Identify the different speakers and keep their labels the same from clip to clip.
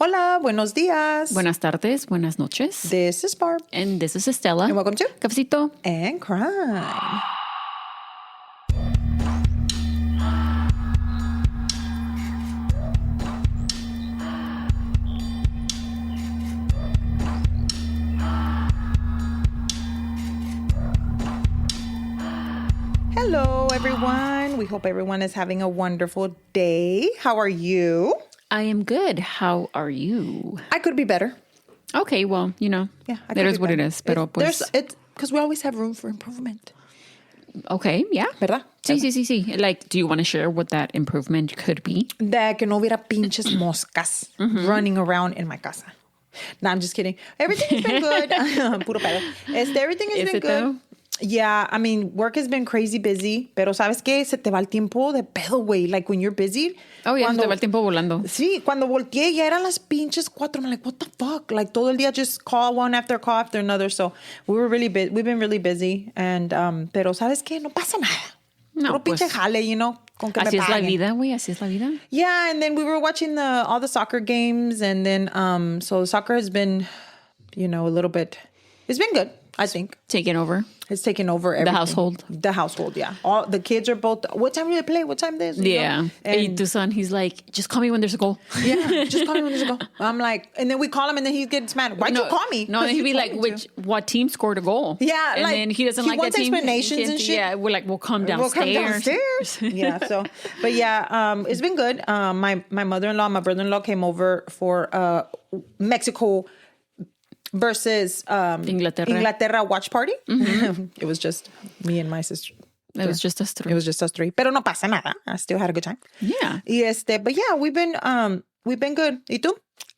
Speaker 1: Hola, buenos días.
Speaker 2: Buenas tardes, buenas noches.
Speaker 1: This is Barb.
Speaker 2: And this is Estella.
Speaker 1: And welcome to
Speaker 2: Cafecito.
Speaker 1: And Crime. Hello, everyone. We hope everyone is having a wonderful day. How are you?
Speaker 2: I am good. How are you?
Speaker 1: I could be better.
Speaker 2: Okay, well, you know, it is what it is. Pero pues...
Speaker 1: Because we always have room for improvement.
Speaker 2: Okay, yeah.
Speaker 1: ¿Verdad?
Speaker 2: Sí. Like, do you want to share what that improvement could be?
Speaker 1: De que no hubiera pinches moscas running around in my casa. No, I'm just kidding. Everything has been good. Puro pedo. Everything has been good.
Speaker 2: Though?
Speaker 1: Yeah, I mean, work has been crazy busy, pero ¿sabes qué? Se te va el tiempo de pedo, güey. Like, when you're busy.
Speaker 2: Oh, yeah, se te va el tiempo volando.
Speaker 1: Sí, cuando volteé ya eran las pinches 4. I'm like, what the fuck? Like, todo el día just call one after another. So, we've been really busy. And, pero ¿sabes qué? No pasa nada.
Speaker 2: No,
Speaker 1: puro pinche jale, you know? Con que
Speaker 2: así
Speaker 1: me
Speaker 2: es la vida, güey. Así es la vida.
Speaker 1: Yeah, and then we were watching all the soccer games. And then, so soccer has been, you know, a little bit, it's been good, I think.
Speaker 2: Taking over.
Speaker 1: It's taken over everything.
Speaker 2: The household,
Speaker 1: yeah. All the kids are both. What time do they play? What time this?
Speaker 2: Yeah. And tu son, he's like, just call me when there's a goal.
Speaker 1: Yeah, just call me when there's a goal. I'm like, and then we call him, and then he gets mad. Why'd you call me?
Speaker 2: No, and he'd be like, what team scored a goal?
Speaker 1: Yeah,
Speaker 2: and
Speaker 1: like,
Speaker 2: then he doesn't like that team.
Speaker 1: He wants explanations and shit.
Speaker 2: Yeah, we're like, we'll come downstairs.
Speaker 1: Yeah. So, but yeah, it's been good. My mother-in-law, my brother-in-law came over for Mexico versus Inglaterra watch party. Mm-hmm. It was just me and my sister.
Speaker 2: It was just us three.
Speaker 1: Pero no pasa nada. I still had a good time.
Speaker 2: Yeah.
Speaker 1: But yeah, we've been good. ¿Y tú?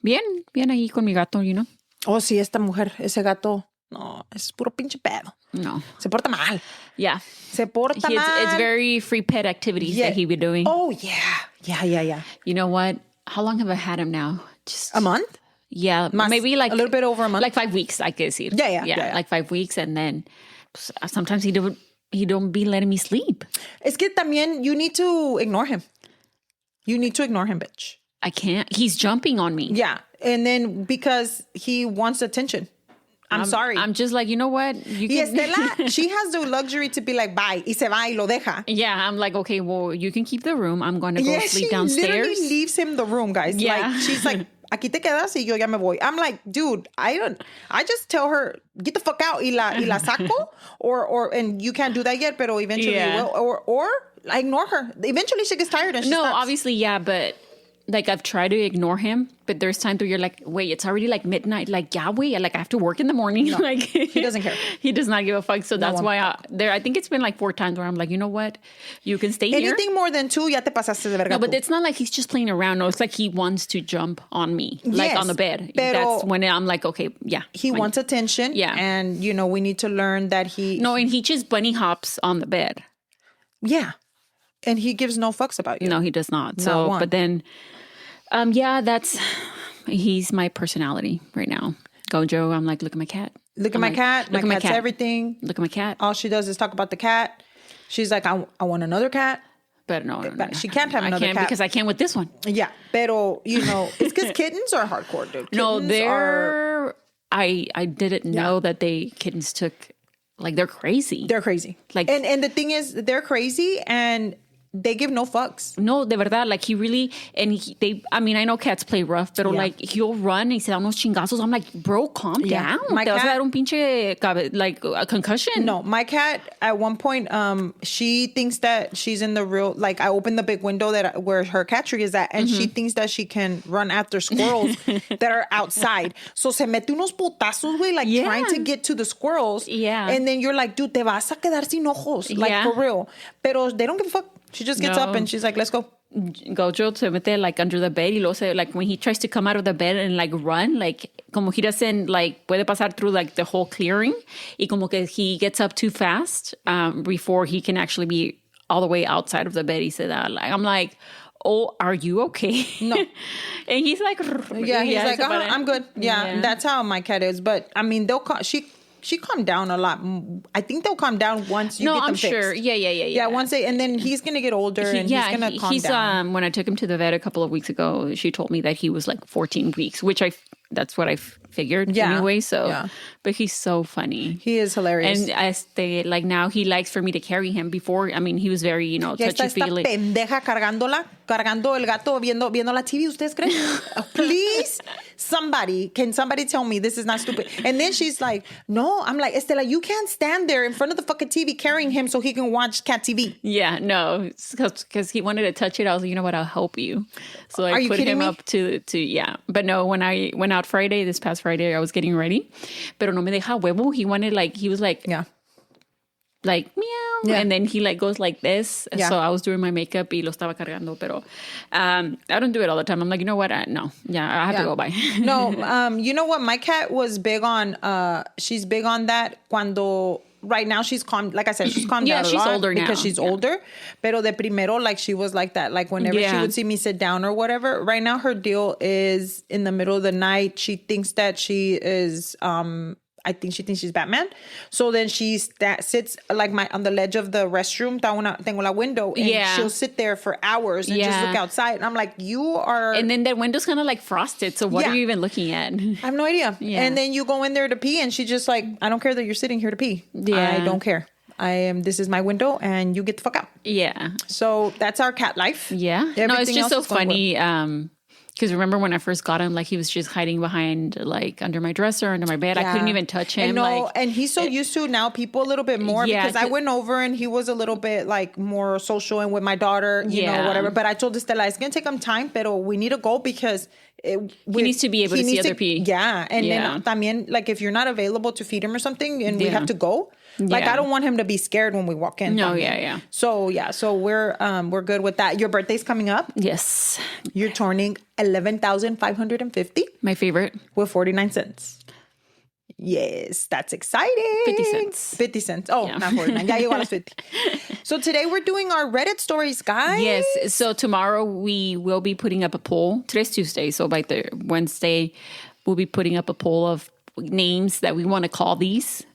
Speaker 2: Bien ahí con mi gato, you know.
Speaker 1: Oh, sí, ese gato, no, es puro pinche pedo.
Speaker 2: No.
Speaker 1: Se porta mal.
Speaker 2: Yeah.
Speaker 1: Se porta mal.
Speaker 2: It's very free pet activities that he be doing.
Speaker 1: Oh, yeah. Yeah.
Speaker 2: You know what? How long have I had him now? Just
Speaker 1: a month?
Speaker 2: Yeah, maybe like
Speaker 1: a little bit over a month.
Speaker 2: Like 5 weeks, I guess.
Speaker 1: Yeah.
Speaker 2: Like 5 weeks, and then sometimes he don't be letting me sleep.
Speaker 1: Es que también you need to ignore him. You need to ignore him, bitch.
Speaker 2: I can't. He's jumping on me.
Speaker 1: Yeah, and then because he wants attention. I'm sorry.
Speaker 2: I'm just like, you know what?
Speaker 1: Estela, she has the luxury to be like, bye, y se va y lo deja.
Speaker 2: Yeah, I'm like, okay, well, you can keep the room. I'm going to go sleep downstairs.
Speaker 1: She literally leaves him the room, guys.
Speaker 2: Yeah.
Speaker 1: Like, she's like, aquí te quedas y yo ya me voy. I'm like, dude, I just tell her, get the fuck out y la saco. And you can't do that yet, pero eventually you will. Or I ignore her. Eventually she gets tired and she stops.
Speaker 2: Obviously, yeah, but like I've tried to ignore him, but there's times where you're like, wait, it's already like midnight. Like, yeah, wait, like I have to work in the morning.
Speaker 1: No,
Speaker 2: like
Speaker 1: he doesn't care.
Speaker 2: He does not give a fuck. So that's why I think it's been like 4 times where I'm like, you know what? You can stay here.
Speaker 1: Anything more than 2, ya te pasaste de verga.
Speaker 2: No, but it's not like he's just playing around. No, it's like he wants to jump on me, like on the bed. That's when I'm like, okay, yeah.
Speaker 1: He wants attention.
Speaker 2: Yeah.
Speaker 1: And, you know, we need to learn that
Speaker 2: No, and he just bunny hops on the bed.
Speaker 1: Yeah. And he gives no fucks about you.
Speaker 2: No, he does not. So, but then... he's my personality right now. Gojo, I'm like, look at my cat.
Speaker 1: Look at my cat. My cat's everything.
Speaker 2: Look at my cat.
Speaker 1: All she does is talk about the cat. She's like, I want another cat.
Speaker 2: But no.
Speaker 1: She can't have another cat.
Speaker 2: I can't because I can with this one.
Speaker 1: Yeah. Pero, you know, it's because kittens are hardcore, dude.
Speaker 2: I didn't know that kittens took, like, they're crazy.
Speaker 1: They're crazy.
Speaker 2: Like,
Speaker 1: and the thing is, they're crazy and they give no fucks.
Speaker 2: No, de verdad. Like, he really, I mean, I know cats play rough, but like, he'll run and se da unos chingazos. I'm like, bro, calm down.
Speaker 1: My cat,
Speaker 2: vas a dar un pinche, like, a concussion.
Speaker 1: No, my cat, at one point, she thinks that she's in the real, like, I opened the big window where her cat tree is at, and she thinks that she can run after squirrels that are outside. So se mete unos putazos, güey, like, trying to get to the squirrels.
Speaker 2: Yeah.
Speaker 1: And then you're like, dude, te vas a quedar sin ojos. Like, for real. Pero they don't give a fuck. She just gets up and she's like, let's go.
Speaker 2: Gojo se mete like under the bed y luego se, like when he tries to come out of the bed and like run, like como he doesn't like puede pasar through like the whole clearing y como que he gets up too fast before he can actually be all the way outside of the bed. He said that. Like, I'm like, oh, are you okay?
Speaker 1: No.
Speaker 2: And he's like,
Speaker 1: he's like, I'm good. Yeah, that's how my cat is. But I mean, they'll call, she she calmed down a lot. I think they'll calm down once you get them
Speaker 2: I'm
Speaker 1: fixed.
Speaker 2: sure. Yeah.
Speaker 1: Yeah, once and then he's gonna get older and he's gonna calm down.
Speaker 2: When I took him to the vet a couple of weeks ago, she told me that he was like 14 weeks, which that's what I figured anyway. So, but he's so funny.
Speaker 1: He is hilarious.
Speaker 2: And now he likes for me to carry him. Before, I mean, he was very, touchy-feely.
Speaker 1: Pendeja cargando el gato, viendo la TV. ¿Ustedes creen? Please, can somebody tell me this is not stupid? And then she's like, no. I'm like, Estela, you can't stand there in front of the fucking TV carrying him so he can watch cat TV.
Speaker 2: Yeah, no, because he wanted to touch it. I was like, you know what? I'll help you. So I put him up to yeah. But no, when I went out this past Friday, I was getting ready. Pero no me deja huevo. He was like, yeah. Like, meow. Yeah. And then he goes like this. Yeah. So I was doing my makeup y lo estaba cargando. Pero I don't do it all the time. I'm like, you know what? No. Yeah, I have to go by.
Speaker 1: No, you know what? My cat was big on, she's big on that cuando... Right now she's calm. Like I said, she's calmed down a lot. Yeah, she's older now. Because she's older. Pero de primero, she was like that. Like whenever she would see me sit down or whatever. Right now her deal is in the middle of the night. She thinks that she is... I think she thinks she's Batman. So then she sits on the ledge of the restroom. Tengo la window. And she'll sit there for hours and just look outside. And I'm like, you are...
Speaker 2: And then that window's kind of frosted. So what are you even looking at?
Speaker 1: I have no idea. Yeah. And then you go in there to pee and she's just like, I don't care that you're sitting here to pee. Yeah. I don't care. This is my window and you get the fuck out.
Speaker 2: Yeah.
Speaker 1: So that's our cat life.
Speaker 2: Yeah.
Speaker 1: Everything
Speaker 2: no, it's just so funny. Because remember when I first got him, he was just hiding behind, under my dresser, under my bed. Yeah. I couldn't even touch him.
Speaker 1: And he's so used to now people a little bit more because I went over and he was a little bit more social and with my daughter, you know, whatever. But I told Estela, it's going to take him time, pero we need to go because...
Speaker 2: he needs to be able to see other people.
Speaker 1: Yeah. And then también, if you're not available to feed him or something and we have to go, I don't want him to be scared when we walk in.
Speaker 2: No,
Speaker 1: también. So we're good with that. Your birthday's coming up.
Speaker 2: Yes.
Speaker 1: You're turning 11,550.
Speaker 2: My favorite.
Speaker 1: With 49 cents. Yes, that's exciting.
Speaker 2: 50 cents.
Speaker 1: 50 cents. Oh, not 49. Ya llegó a las 50. So today we're doing our Reddit stories, guys.
Speaker 2: Yes. So tomorrow we will be putting up a poll. Today's Tuesday. So by the Wednesday, we'll be putting up a poll of names that we want to call these.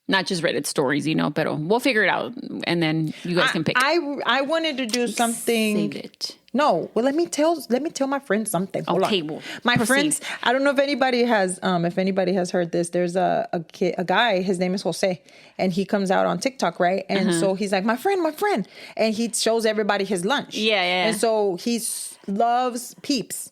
Speaker 2: Not just Reddit stories, but we'll figure it out. And then you guys can pick.
Speaker 1: I wanted to do something.
Speaker 2: Save it.
Speaker 1: No, well, let me tell my friends something. Hold
Speaker 2: okay,
Speaker 1: on.
Speaker 2: Well,
Speaker 1: my friends. I don't know if anybody has heard this. There's a guy. His name is Jose, and he comes out on TikTok, right? And so he's like, my friend, and he shows everybody his lunch.
Speaker 2: Yeah.
Speaker 1: And so he loves Peeps.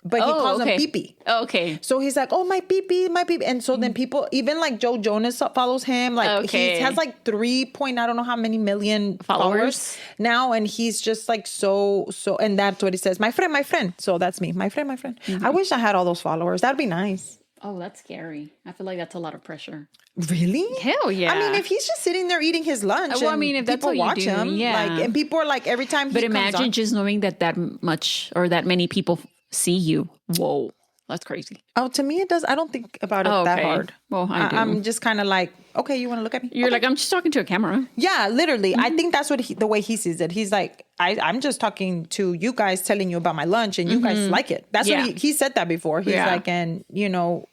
Speaker 1: But he calls him Pee-Pee.
Speaker 2: Oh, okay.
Speaker 1: So he's like, oh, my Pee-Pee. And so then people, even Joe Jonas follows him. He has 3 I don't know how many million followers now. And he's just so, and that's what he says. My friend. So that's me. My friend. Mm-hmm. I wish I had all those followers. That'd be nice.
Speaker 2: Oh, that's scary. I feel like that's a lot of pressure.
Speaker 1: Really?
Speaker 2: Hell yeah.
Speaker 1: I mean, if he's just sitting there eating his lunch,
Speaker 2: if that's
Speaker 1: people
Speaker 2: what
Speaker 1: watch
Speaker 2: you do,
Speaker 1: him, and people are every time.
Speaker 2: But imagine just knowing that much or that many people see you. Whoa, that's crazy.
Speaker 1: Oh, to me it does. I don't think about it that hard.
Speaker 2: Well, I do.
Speaker 1: I'm just kind of okay, you want to look at me?
Speaker 2: You're I'm just talking to a camera.
Speaker 1: Yeah, literally. Mm-hmm. I think that's the way he sees it. He's like, I'm just talking to you guys, telling you about my lunch, and you guys like it. That's what he said that before. He's and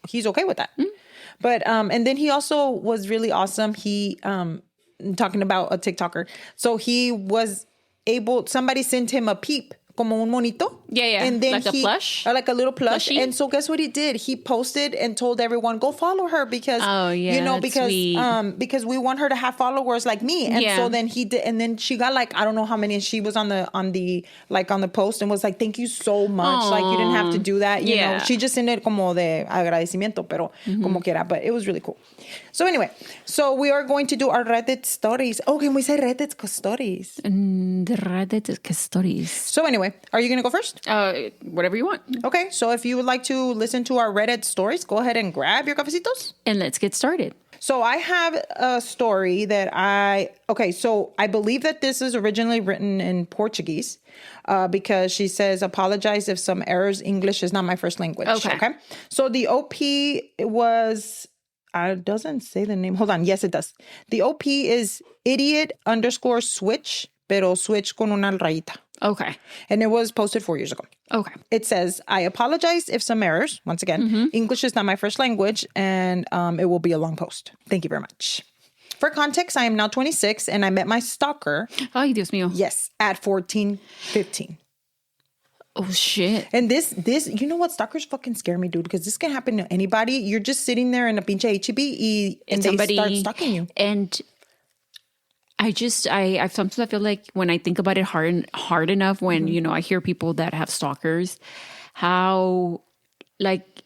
Speaker 1: he's okay with that. Mm-hmm. But and then he also was really awesome. He talking about a TikToker. So he was somebody sent him a peep. Como un monito.
Speaker 2: Yeah.
Speaker 1: And then
Speaker 2: a plush?
Speaker 1: Or a little plush.
Speaker 2: Plushie?
Speaker 1: And so guess what he did? He posted and told everyone, go follow her because, because we want her to have followers like me. And so then he did. And then she got I don't know how many. And she was on the post and was thank you so much.
Speaker 2: Aww.
Speaker 1: You didn't have to do that. You know, she just sent it como de agradecimiento, pero como quiera. But it was really cool. So anyway, we are going to do our Reddit stories. Oh, can we say Reddit stories?
Speaker 2: The Reddit stories.
Speaker 1: So anyway, are you going to go first?
Speaker 2: Whatever you want.
Speaker 1: Okay, so if you would like to listen to our Reddit stories, go ahead and grab your cafecitos.
Speaker 2: And let's get started.
Speaker 1: So I have a story that I believe that this is originally written in Portuguese because she says, apologize if some errors. English is not my first language. Okay. So the OP was... It doesn't say the name. Hold on. Yes, it does. The OP is idiot_switch, pero switch con una rayita.
Speaker 2: Okay.
Speaker 1: And it was posted 4 years ago.
Speaker 2: Okay.
Speaker 1: It says, I apologize if some errors. Once again, English is not my first language, and it will be a long post. Thank you very much. For context, I am now 26, and I met my stalker.
Speaker 2: Ay, Dios mío.
Speaker 1: Yes, at 14, 15.
Speaker 2: Oh, shit.
Speaker 1: And this, you know what? Stalkers fucking scare me, dude, because this can happen to anybody. You're just sitting there in a pinche HEB and they start stalking you.
Speaker 2: And I sometimes I feel like when I think about it hard enough, when, you know, I hear people that have stalkers, how like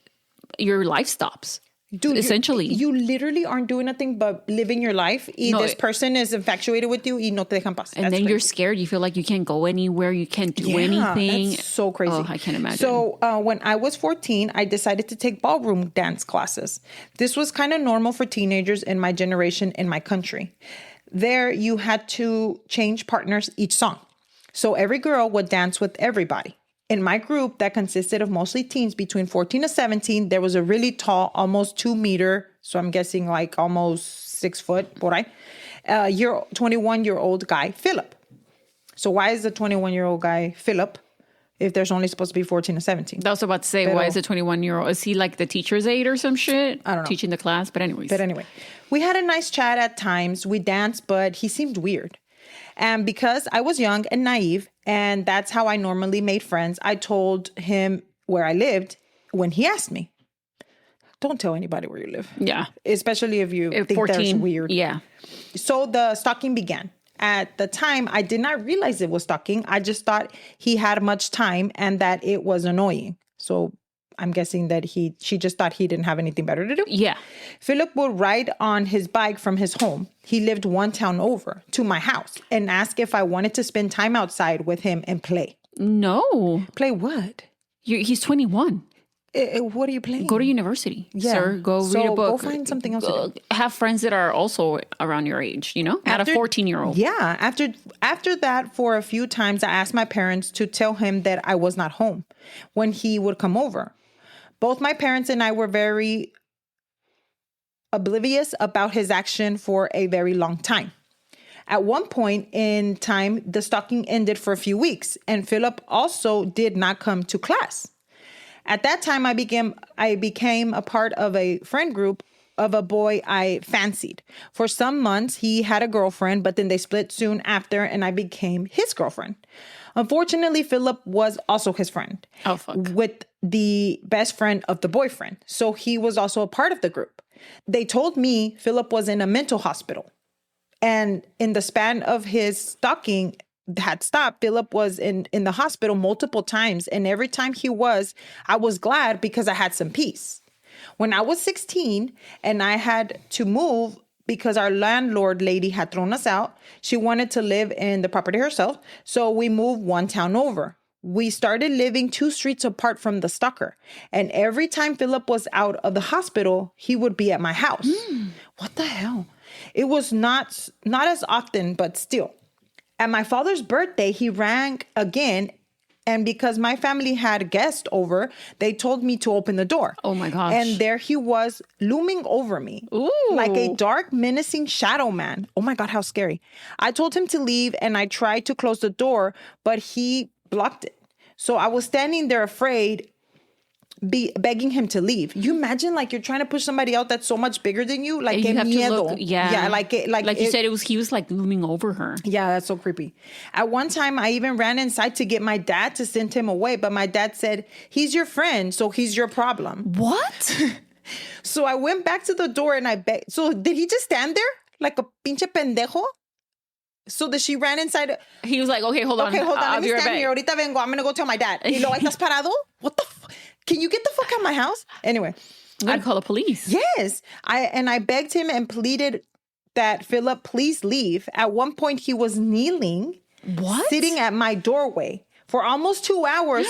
Speaker 2: your life stops.
Speaker 1: Dude,
Speaker 2: essentially.
Speaker 1: You literally aren't doing nothing but living your life. This person is infatuated with you y no te dejan paz.
Speaker 2: And
Speaker 1: that's
Speaker 2: then
Speaker 1: crazy.
Speaker 2: you're scared. You feel like you can't go anywhere. You can't do anything.
Speaker 1: That's so crazy.
Speaker 2: Oh, I can't imagine.
Speaker 1: So when I was 14, I decided to take ballroom dance classes. This was kind of normal for teenagers in my generation in my country. There, you had to change partners each song. So every girl would dance with everybody. In my group that consisted of mostly teens between 14 to 17, there was a really tall, almost 2 meter, so I'm guessing like almost 6 foot, por ahí, 21-year-old guy, Philip. So why is the 21-year-old guy Philip if there's only supposed to be 14 to 17?
Speaker 2: I was about to say, why is a 21-year-old? Is he like the teacher's aide or some shit?
Speaker 1: I don't know.
Speaker 2: Teaching the class, but anyways.
Speaker 1: We had a nice chat at times. We danced, but he seemed weird. And because I was young and naive, and that's how I normally made friends, I told him where I lived when he asked me. Don't tell anybody where you live.
Speaker 2: Yeah.
Speaker 1: Especially if you think
Speaker 2: 14,
Speaker 1: that's weird.
Speaker 2: Yeah.
Speaker 1: So the stalking began. At the time, I did not realize it was stalking. I just thought he had much time and that it was annoying. So I'm guessing that she just thought he didn't have anything better to do.
Speaker 2: Yeah.
Speaker 1: Philip would ride on his bike from his home. He lived one town over to my house and ask if I wanted to spend time outside with him and play.
Speaker 2: No.
Speaker 1: Play what?
Speaker 2: He's 21.
Speaker 1: What are you playing?
Speaker 2: Go to university, sir. Go read a book.
Speaker 1: Go find something else to do.
Speaker 2: Have friends that are also around your age, you know? Not a 14-year-old.
Speaker 1: Yeah. After that, for a few times, I asked my parents to tell him that I was not home when he would come over. Both my parents and I were very oblivious about his action for a very long time. At one point in time, the stalking ended for a few weeks, and Philip also did not come to class. At that time, I became a part of a friend group of a boy I fancied. For some months, he had a girlfriend, but then they split soon after, and I became his girlfriend. Unfortunately, Philip was also his friend.
Speaker 2: Oh, fuck.
Speaker 1: With the best friend of the boyfriend. So he was also a part of the group. They told me Philip was in a mental hospital. And in the span of his stalking had stopped, Philip was in the hospital multiple times. And every time he was, I was glad because I had some peace. When I was 16 and I had to move because our landlord lady had thrown us out, she wanted to live in the property herself. So we moved one town over. We started living 2 streets apart from the stalker. And every time Philip was out of the hospital, he would be at my house. What the hell? It was not as often, but still. At my father's birthday, he rang again. And because my family had guests over, they told me to open the door.
Speaker 2: Oh my gosh.
Speaker 1: And there he was looming over me.
Speaker 2: Ooh.
Speaker 1: Like a dark, menacing shadow man. Oh my God, how scary. I told him to leave and I tried to close the door, but he blocked it. So I was standing there afraid, begging him to leave. You imagine like you're trying to push somebody out that's so much bigger than you, like
Speaker 2: You have to
Speaker 1: miedo.
Speaker 2: look, yeah,
Speaker 1: like
Speaker 2: you said, he was like looming over her.
Speaker 1: Yeah, that's so creepy. At one time, I even ran inside to get my dad to send him away, but my dad said, "He's your friend, so he's your problem."
Speaker 2: What?
Speaker 1: So I went back to the door and I begged. So did he just stand there like a pinche pendejo? So that she ran inside.
Speaker 2: He was like, okay, hold on.
Speaker 1: Let me stand here. Ahorita vengo. I'm going to go tell my dad. Y luego, ¿estás parado? What the fuck? Can you get the fuck out of my house? Anyway.
Speaker 2: I'm going to call the police.
Speaker 1: Yes. I begged him and pleaded that Philip please leave. At one point, he was kneeling.
Speaker 2: What?
Speaker 1: Sitting at my doorway for almost 2 hours.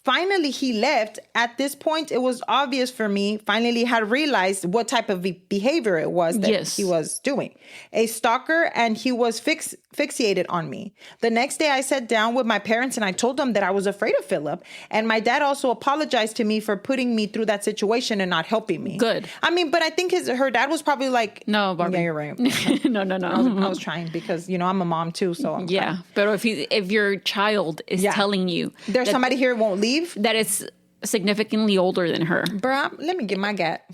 Speaker 1: Finally, he left. At this point, it was obvious for me, finally had realized what type of behavior it was that he was doing. A stalker, and he was fixated on me. The next day, I sat down with my parents and I told them that I was afraid of Philip. And my dad also apologized to me for putting me through that situation and not helping me.
Speaker 2: Good.
Speaker 1: I mean, but I think her dad was probably like,
Speaker 2: no, Barbie.
Speaker 1: Yeah, you're right.
Speaker 2: No.
Speaker 1: I was trying because, I'm a mom too. So I'm
Speaker 2: yeah. But if your child is telling you
Speaker 1: there's somebody here who won't leave,
Speaker 2: that is significantly older than her.
Speaker 1: Bruh, let me get my gat.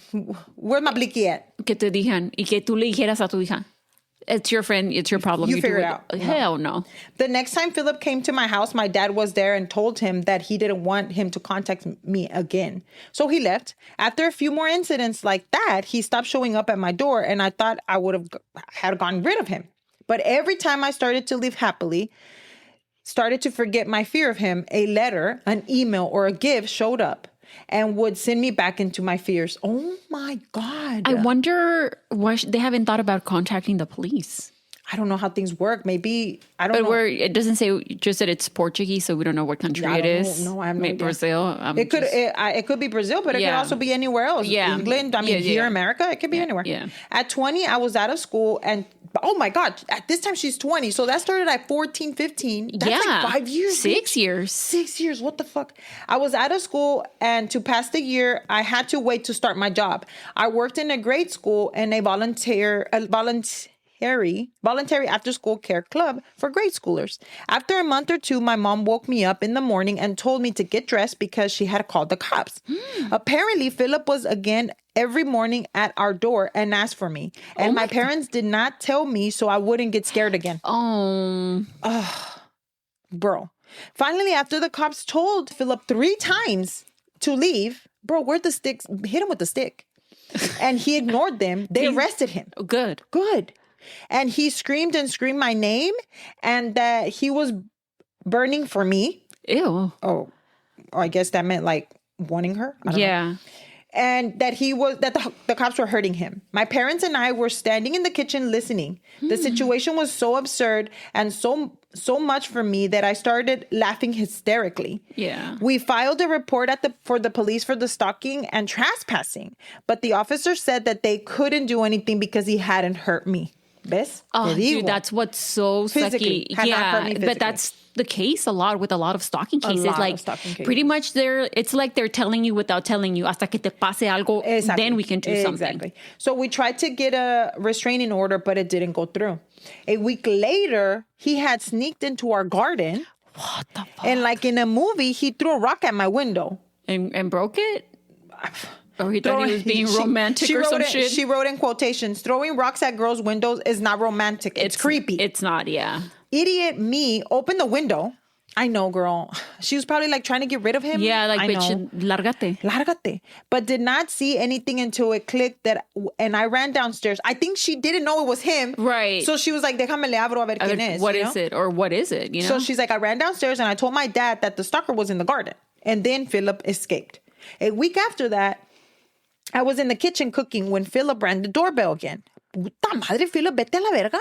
Speaker 1: Where's my blicky at?
Speaker 2: Que te digan y que tú le dijeras a tu hija, it's your friend, it's your problem.
Speaker 1: You figure it out.
Speaker 2: Hell no.
Speaker 1: The next time Philip came to my house, my dad was there and told him that he didn't want him to contact me again. So he left. After a few more incidents like that, he stopped showing up at my door, and I thought I would have had gotten rid of him. But every time I started to live happily, started to forget my fear of him, a letter, an email, or a gift showed up and would send me back into my fears. Oh my God.
Speaker 2: I wonder why they haven't thought about contacting the police.
Speaker 1: I don't know how things work. Maybe, I don't know.
Speaker 2: But it doesn't say, just that it's Portuguese, so we don't know what country it is.
Speaker 1: No, I have no idea.
Speaker 2: Brazil.
Speaker 1: It could be Brazil, but it could also be anywhere else.
Speaker 2: Yeah.
Speaker 1: England, here in America, it could be anywhere.
Speaker 2: Yeah.
Speaker 1: At 20, I was out of school, and oh my God, at this time she's 20. So that started at 14, 15. That's like 5 years.
Speaker 2: 6 years.
Speaker 1: 6 years. What the fuck? I was out of school, and to pass the year, I had to wait to start my job. I worked in a grade school in a voluntary after school care club for grade schoolers. After a month or two, my mom woke me up in the morning and told me to get dressed because she had called the cops. Apparently, Philip was again every morning at our door and asked for me. And my parents did not tell me so I wouldn't get scared again. Bro. Finally, after the cops told Philip 3 times to leave, bro, where'd the sticks? Hit him with the stick. And he ignored them. They arrested him.
Speaker 2: Good.
Speaker 1: And he screamed and screamed my name, and that he was burning for me.
Speaker 2: Ew.
Speaker 1: Oh, I guess that meant like wanting her. I don't know. And that the cops were hurting him. My parents and I were standing in the kitchen listening. The situation was so absurd and so much for me that I started laughing hysterically.
Speaker 2: Yeah.
Speaker 1: We filed a report for the police for the stalking and trespassing, but the officer said that they couldn't do anything because he hadn't hurt me. ¿Ves?
Speaker 2: Oh, dude, that's what's so sucky. Yeah, but that's the case a lot with a lot of stalking cases. Pretty much it's like they're telling you without telling you. Hasta que te pase algo, then we can do something.
Speaker 1: Exactly. So we tried to get a restraining order, but it didn't go through. A week later, he had sneaked into our garden.
Speaker 2: What the fuck?
Speaker 1: And like in a movie, he threw a rock at my window.
Speaker 2: And broke it? Or he thought he was being romantic or some shit?
Speaker 1: She wrote in quotations, throwing rocks at girls' windows is not romantic. It's creepy.
Speaker 2: It's not, yeah.
Speaker 1: Idiot me opened the window. I know, girl. She was probably like trying to get rid of him.
Speaker 2: Yeah, like, bitch, lárgate.
Speaker 1: But did not see anything until it clicked and I ran downstairs. I think she didn't know it was him.
Speaker 2: Right.
Speaker 1: So she was like, déjame le abro a ver quién es.
Speaker 2: What is it? Or what is it? You know?
Speaker 1: So she's like, I ran downstairs and I told my dad that the stalker was in the garden. And then Philip escaped. A week after that, I was in the kitchen cooking when Philip rang the doorbell again. Puta madre, Philip, vete a la verga.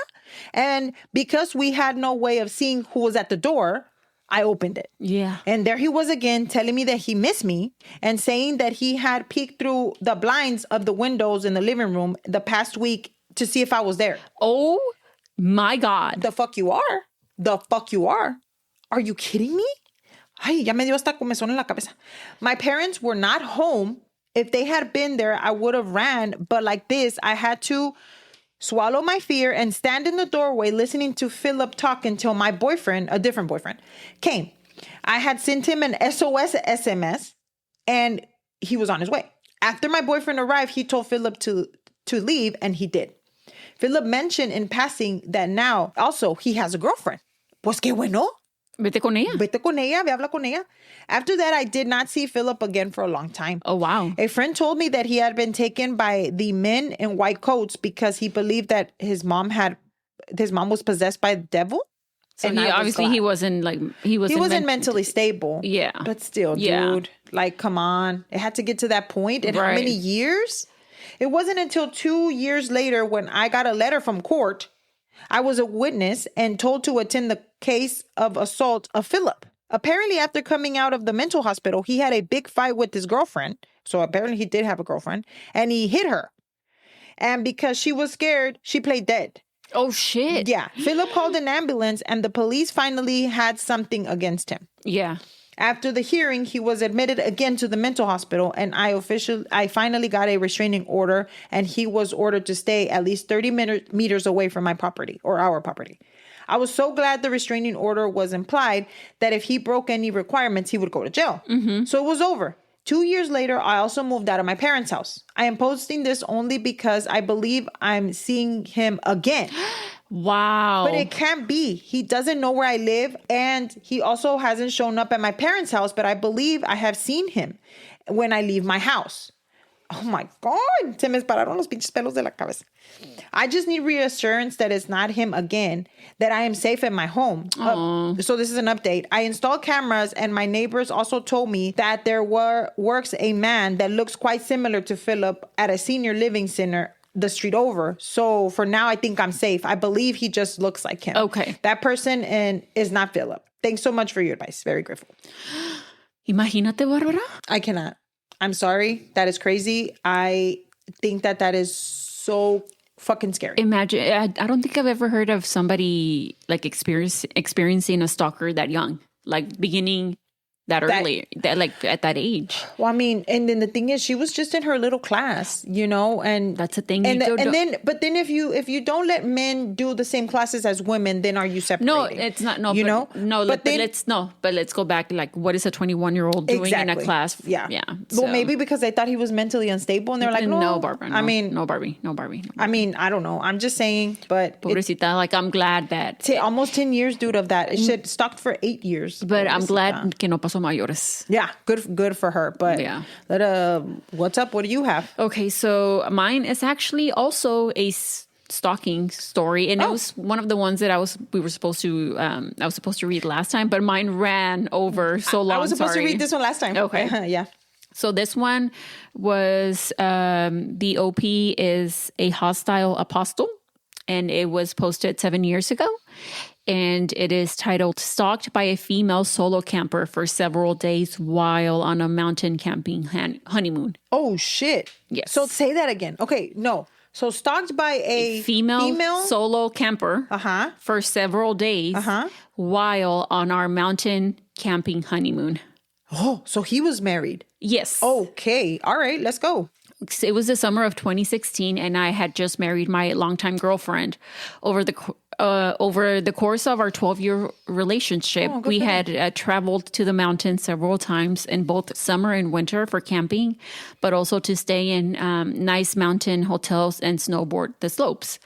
Speaker 1: And because we had no way of seeing who was at the door, I opened it.
Speaker 2: Yeah.
Speaker 1: And there he was again telling me that he missed me and saying that he had peeked through the blinds of the windows in the living room the past week to see if I was there.
Speaker 2: Oh my God.
Speaker 1: The fuck you are. The fuck you are. Are you kidding me? Ay, ya me dio hasta comezón en la cabeza. My parents were not home. If they had been there, I would have ran. But like this, I had to swallow my fear and stand in the doorway listening to Philip talk until my boyfriend, a different boyfriend, came. I had sent him an SOS SMS and he was on his way. After my boyfriend arrived, he told Philip to leave, and he did. Philip mentioned in passing that now also he has a girlfriend. Pues qué bueno.
Speaker 2: Vete con ella.
Speaker 1: Vete con ella, ve habla con ella. After that, I did not see Philip again for a long time.
Speaker 2: Oh, wow.
Speaker 1: A friend told me that he had been taken by the men in white coats because he believed that his mom was possessed by the devil.
Speaker 2: So he wasn't
Speaker 1: mentally stable.
Speaker 2: Yeah.
Speaker 1: But still, dude, like, come on. It had to get to that point. And how many years? It wasn't until 2 years later when I got a letter from court. I was a witness and told to attend the case of assault of Philip. Apparently, after coming out of the mental hospital, he had a big fight with his girlfriend. So apparently he did have a girlfriend. And he hit her. And because she was scared, she played dead.
Speaker 2: Oh, shit.
Speaker 1: Yeah. Philip called an ambulance and the police finally had something against him.
Speaker 2: Yeah.
Speaker 1: After the hearing, he was admitted again to the mental hospital, and I finally got a restraining order, and he was ordered to stay at least 30 meters away from my property or our property. I was so glad the restraining order was implied that if he broke any requirements, he would go to jail. Mm-hmm. So it was over. 2 years later, I also moved out of my parents' house. I am posting this only because I believe I'm seeing him again.
Speaker 2: Wow.
Speaker 1: But it can't be. He doesn't know where I live, and he also hasn't shown up at my parents' house, but I believe I have seen him when I leave my house. Oh my God. Se me pararon los pinches pelos de la cabeza. I just need reassurance that it's not him again, that I am safe in my home. So this is an update. I installed cameras, and my neighbors also told me that there works a man that looks quite similar to Philip at a senior living center the street over. So for now, I think I'm safe. I believe he just looks like him.
Speaker 2: Okay.
Speaker 1: That person is not Philip. Thanks so much for your advice. Very grateful.
Speaker 2: Imagínate, Bárbara.
Speaker 1: I cannot. I'm sorry. That is crazy. I think that is so fucking scary.
Speaker 2: Imagine, I don't think I've ever heard of somebody like experiencing a stalker that young, like beginning that early, like at that age.
Speaker 1: Well, I mean, and then the thing is, she was just in her little class, you know, and
Speaker 2: that's the thing.
Speaker 1: And then if you don't let men do the same classes as women, then are you separating?
Speaker 2: No, it's not. No, but let's go back. Like, what is a 21-year-old doing in a class?
Speaker 1: Yeah.
Speaker 2: So.
Speaker 1: Well, maybe because they thought he was mentally unstable, and they're like, no,
Speaker 2: Barbara.
Speaker 1: I mean,
Speaker 2: no, Barbie.
Speaker 1: I mean, I don't know. I'm just saying, but
Speaker 2: pobrecita, like, I'm glad that
Speaker 1: almost 10 years, dude, of that. It should stalked for 8 years.
Speaker 2: But I'm glad que no pasó mayores.
Speaker 1: Yeah, good for her. But
Speaker 2: yeah,
Speaker 1: what's up? What do you have?
Speaker 2: Okay, so mine is actually also a stalking story, and it was one of the ones that I was supposed to read last time, but mine ran over so long.
Speaker 1: I was supposed to read this one last time.
Speaker 2: Okay,
Speaker 1: yeah.
Speaker 2: So this one was the OP is a hostile apostle, and it was posted 7 years ago. And it is titled "Stalked by a Female Solo Camper for Several Days While on a Mountain Camping Honeymoon."
Speaker 1: Oh, shit.
Speaker 2: Yes.
Speaker 1: So say that again. Okay, no. So stalked by a
Speaker 2: female solo camper for several days while on our mountain camping honeymoon.
Speaker 1: Oh, so he was married.
Speaker 2: Yes.
Speaker 1: Okay. All right, let's go.
Speaker 2: It was the summer of 2016, and I had just married my longtime girlfriend. Over the course of our 12-year relationship, we had traveled to the mountains several times in both summer and winter for camping, but also to stay in nice mountain hotels and snowboard the slopes.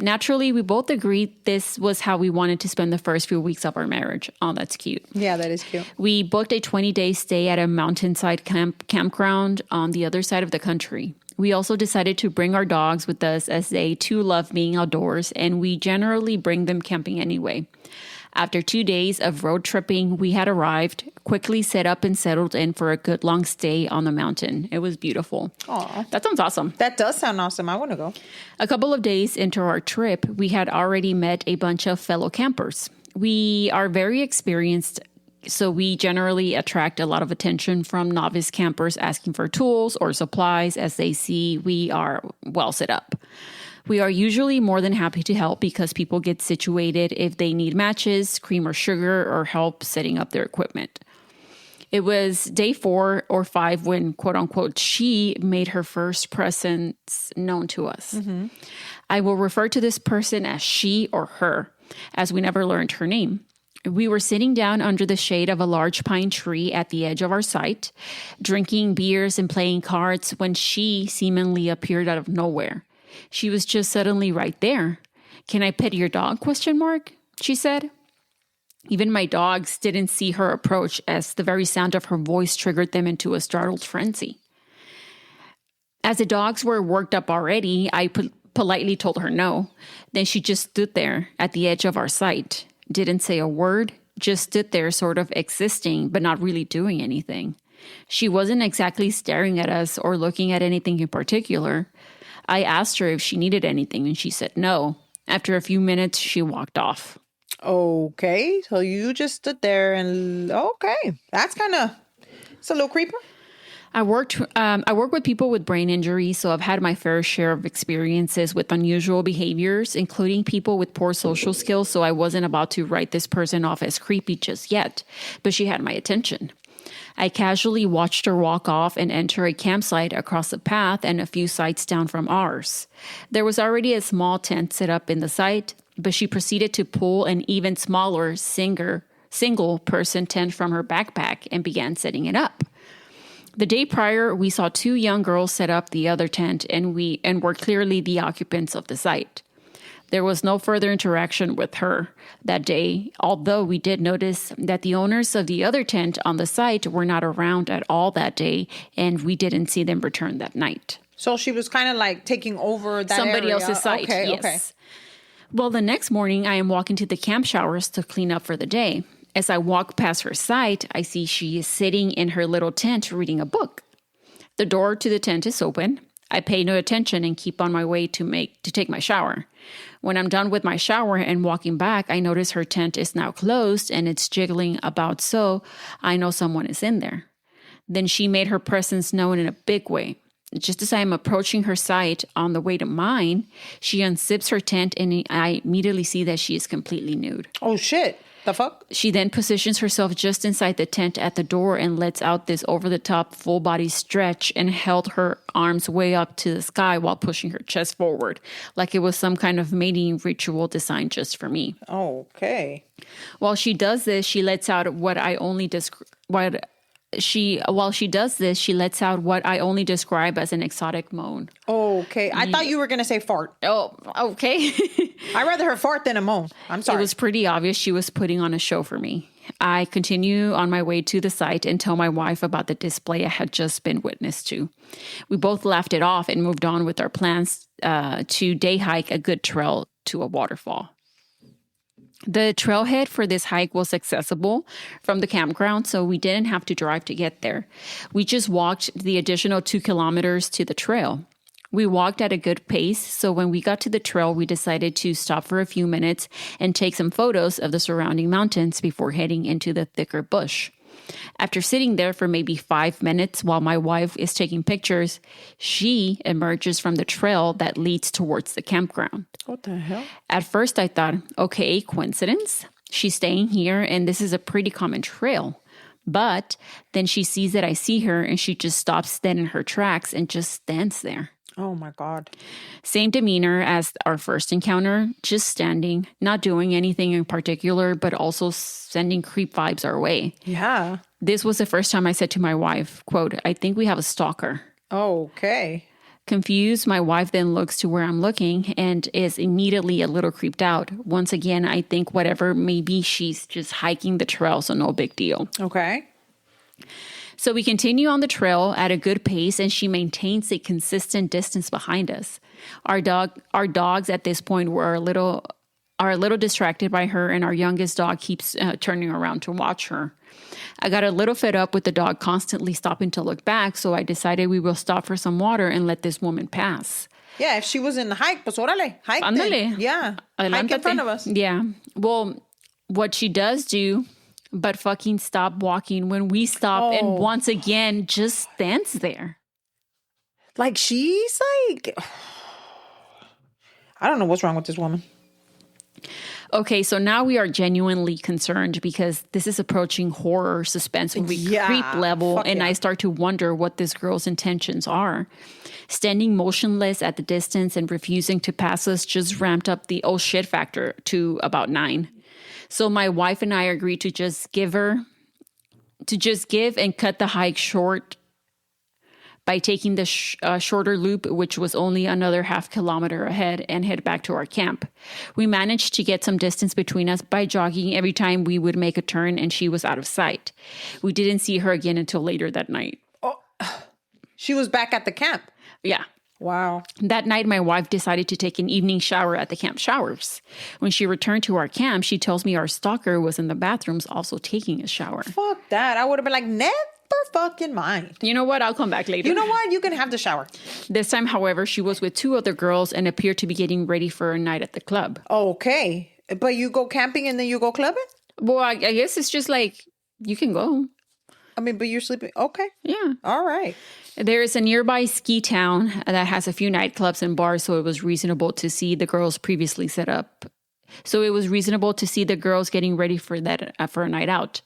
Speaker 2: Naturally, we both agreed this was how we wanted to spend the first few weeks of our marriage. Oh, that's cute.
Speaker 1: Yeah, that is cute.
Speaker 2: We booked a 20-day stay at a mountainside campground on the other side of the country. We also decided to bring our dogs with us as they too love being outdoors, and we generally bring them camping anyway. After 2 days of road tripping, we had arrived, quickly set up and settled in for a good long stay on the mountain. It was beautiful.
Speaker 1: Aw.
Speaker 2: That sounds awesome.
Speaker 1: That does sound awesome. I want to go.
Speaker 2: A couple of days into our trip, we had already met a bunch of fellow campers. We are very experienced, so we generally attract a lot of attention from novice campers asking for tools or supplies as they see we are well set up. We are usually more than happy to help because people get situated if they need matches, cream or sugar, or help setting up their equipment. It was day 4 or 5 when, quote unquote, she made her first presence known to us. Mm-hmm. I will refer to this person as she or her, as we never learned her name. We were sitting down under the shade of a large pine tree at the edge of our site, drinking beers and playing cards when she seemingly appeared out of nowhere. She was just suddenly right there. "Can I pet your dog?" ? She said. Even my dogs didn't see her approach, as the very sound of her voice triggered them into a startled frenzy. As the dogs were worked up already, I politely told her no. Then she just stood there at the edge of our site. Didn't say a word, just stood there sort of existing, but not really doing anything. She wasn't exactly staring at us or looking at anything in particular. I asked her if she needed anything, and she said no. After a few minutes, she walked off.
Speaker 1: Okay, so you just stood there and okay, that's kind of it's a little creeper.
Speaker 2: I work with people with brain injuries, so I've had my fair share of experiences with unusual behaviors, including people with poor social skills, so I wasn't about to write this person off as creepy just yet, but she had my attention. I casually watched her walk off and enter a campsite across the path and a few sites down from ours. There was already a small tent set up in the site, but she proceeded to pull an even smaller single person tent from her backpack and began setting it up. The day prior, we saw two young girls set up the other tent and were clearly the occupants of the site. There was no further interaction with her that day, although we did notice that the owners of the other tent on the site were not around at all that day, and we didn't see them return that night.
Speaker 1: So she was kind of like taking over that
Speaker 2: Somebody
Speaker 1: area.
Speaker 2: else's site,
Speaker 1: okay,
Speaker 2: yes.
Speaker 1: Okay.
Speaker 2: Well, the next morning, I am walking to the camp showers to clean up for the day. As I walk past her site, I see she is sitting in her little tent reading a book. The door to the tent is open. I pay no attention and keep on my way to take my shower. When I'm done with my shower and walking back, I notice her tent is now closed and it's jiggling about, so I know someone is in there. Then she made her presence known in a big way. Just as I am approaching her site on the way to mine, she unzips her tent and I immediately see that she is completely nude.
Speaker 1: Oh, shit. The fuck?
Speaker 2: She then positions herself just inside the tent at the door and lets out this over-the-top full-body stretch and held her arms way up to the sky while pushing her chest forward, like it was some kind of mating ritual designed just for me.
Speaker 1: Okay.
Speaker 2: While she does this, she lets out what I only describe as an exotic moan.
Speaker 1: Okay. I thought you were going to say fart.
Speaker 2: Oh, okay.
Speaker 1: I'd rather her fart than a moan. I'm sorry.
Speaker 2: It was pretty obvious she was putting on a show for me. I continue on my way to the site and tell my wife about the display I had just been witness to. We both laughed it off and moved on with our plans to day hike a good trail to a waterfall. The trailhead for this hike was accessible from the campground, so we didn't have to drive to get there. We just walked the additional 2 kilometers to the trail. We walked at a good pace, so when we got to the trail, we decided to stop for a few minutes and take some photos of the surrounding mountains before heading into the thicker bush. After sitting there for maybe 5 minutes while my wife is taking pictures, she emerges from the trail that leads towards the campground.
Speaker 1: What the hell?
Speaker 2: At first, I thought, okay, coincidence. She's staying here, and this is a pretty common trail. But then she sees that I see her, and she just stops dead in her tracks and just stands there.
Speaker 1: Oh, my God.
Speaker 2: Same demeanor as our first encounter, just standing, not doing anything in particular, but also sending creep vibes our way.
Speaker 1: Yeah.
Speaker 2: This was the first time I said to my wife, quote, I think we have a stalker.
Speaker 1: Okay.
Speaker 2: Confused, my wife then looks to where I'm looking and is immediately a little creeped out. Once again, I think whatever, maybe she's just hiking the trail, so no big deal.
Speaker 1: Okay.
Speaker 2: So we continue on the trail at a good pace, and she maintains a consistent distance behind us. Our dogs at this point are a little distracted by her, and our youngest dog keeps turning around to watch her. I got a little fed up with the dog constantly stopping to look back, so I decided we will stop for some water and let this woman pass.
Speaker 1: Yeah, if she was in the hike, pues órale, hike.
Speaker 2: Ándale.
Speaker 1: Yeah, hike in
Speaker 2: Adelántate.
Speaker 1: front of us.
Speaker 2: Yeah. Well, what she does do, but fucking stop walking when we stop and once again just stands there.
Speaker 1: Like she's like, I don't know what's wrong with this woman.
Speaker 2: Okay, so now we are genuinely concerned because this is approaching horror suspense movie creep level, and I start to wonder what this girl's intentions are. Standing motionless at the distance and refusing to pass us just ramped up the oh shit factor to about 9. So my wife and I agreed to just give and cut the hike short by taking the shorter loop, which was only another half kilometer ahead, and head back to our camp. We managed to get some distance between us by jogging every time we would make a turn, and she was out of sight. We didn't see her again until later that night.
Speaker 1: Oh, she was back at the camp.
Speaker 2: Yeah.
Speaker 1: Wow.
Speaker 2: That night, my wife decided to take an evening shower at the camp showers. When she returned to our camp, she tells me our stalker was in the bathrooms also taking a shower.
Speaker 1: Fuck that. I would have been like, never fucking mind.
Speaker 2: You know what? I'll come back later.
Speaker 1: You know what? You can have the shower.
Speaker 2: This time, however, she was with 2 other girls and appeared to be getting ready for a night at the club.
Speaker 1: Okay. But you go camping and then you go clubbing?
Speaker 2: Well, I guess it's just like, you can go.
Speaker 1: I mean, but you're sleeping. Okay.
Speaker 2: Yeah.
Speaker 1: All right.
Speaker 2: There is a nearby ski town that has a few nightclubs and bars, so it was reasonable to see the girls previously set up. So it was reasonable to see the girls getting ready for that for a night out.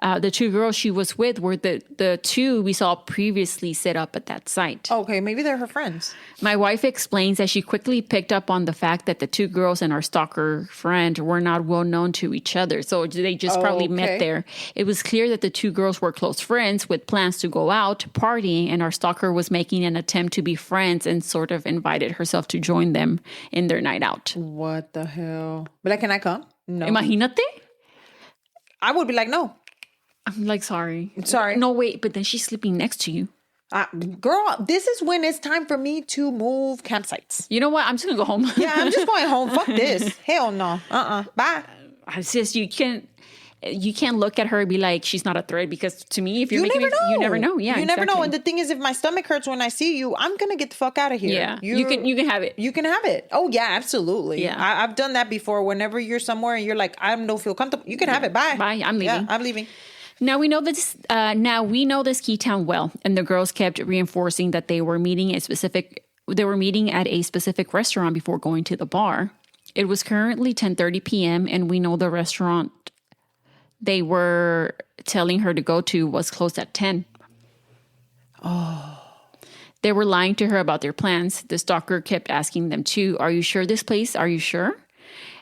Speaker 2: The two girls she was with were the two we saw previously set up at that site.
Speaker 1: Okay, maybe they're her friends.
Speaker 2: My wife explains that she quickly picked up on the fact that the two girls and our stalker friend were not well known to each other. So they just probably met there. It was clear that the two girls were close friends with plans to go out partying, and our stalker was making an attempt to be friends and sort of invited herself to join them in their night out.
Speaker 1: What the hell? But like, can I come? No.
Speaker 2: Imagínate.
Speaker 1: I would be like, no.
Speaker 2: I'm like, sorry.
Speaker 1: Sorry.
Speaker 2: No, wait, but then she's sleeping next to you.
Speaker 1: Girl, this is when it's time for me to move campsites.
Speaker 2: You know what? I'm just going to go home.
Speaker 1: Yeah, I'm just going home. Fuck this. Hell no. Bye.
Speaker 2: It's just, you can't look at her and be like, she's not a threat, because to me, if you're making me, you never know. Yeah,
Speaker 1: you never know. And the thing is, if my stomach hurts when I see you, I'm going to get the fuck out of here.
Speaker 2: Yeah. You can have it.
Speaker 1: You can have it. Oh, yeah, absolutely.
Speaker 2: Yeah.
Speaker 1: I've done that before. Whenever you're somewhere and you're like, I don't feel comfortable, you can have it. Bye.
Speaker 2: Bye. I'm leaving.
Speaker 1: Yeah, I'm leaving.
Speaker 2: Now we know this. Now we know the ski town well, and the girls kept reinforcing that they were meeting at a specific restaurant before going to the bar. It was currently 10:30 p.m., and we know the restaurant they were telling her to go to was closed at 10. Oh. They were lying to her about their plans. The stalker kept asking them too, "Are you sure this place? Are you sure?"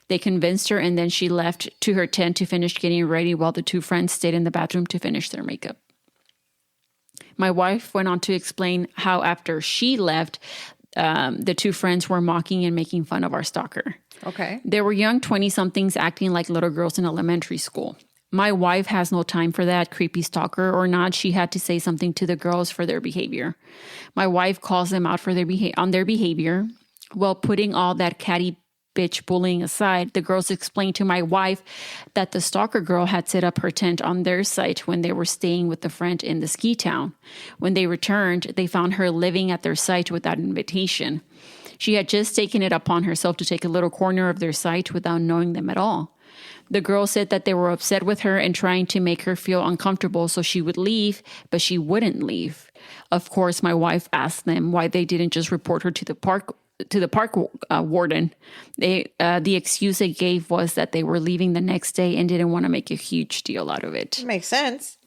Speaker 2: They convinced her, and then she left to her tent to finish getting ready while the two friends stayed in the bathroom to finish their makeup. My wife went on to explain how after she left, the two friends were mocking and making fun of our stalker.
Speaker 1: Okay.
Speaker 2: They were young 20-somethings acting like little girls in elementary school. My wife has no time for that, creepy stalker or not. She had to say something to the girls for their behavior. My wife calls them out for their behavior. Well, putting all that catty bitch bullying aside, the girls explained to my wife that the stalker girl had set up her tent on their site when they were staying with a friend in the ski town. When they returned, they found her living at their site without invitation. She had just taken it upon herself to take a little corner of their site without knowing them at all. The girls said that they were upset with her and trying to make her feel uncomfortable so she would leave, but she wouldn't leave. Of course, my wife asked them why they didn't just report her to the park warden. The excuse they gave was that they were leaving the next day and didn't want to make a huge deal out of it.
Speaker 1: Makes sense.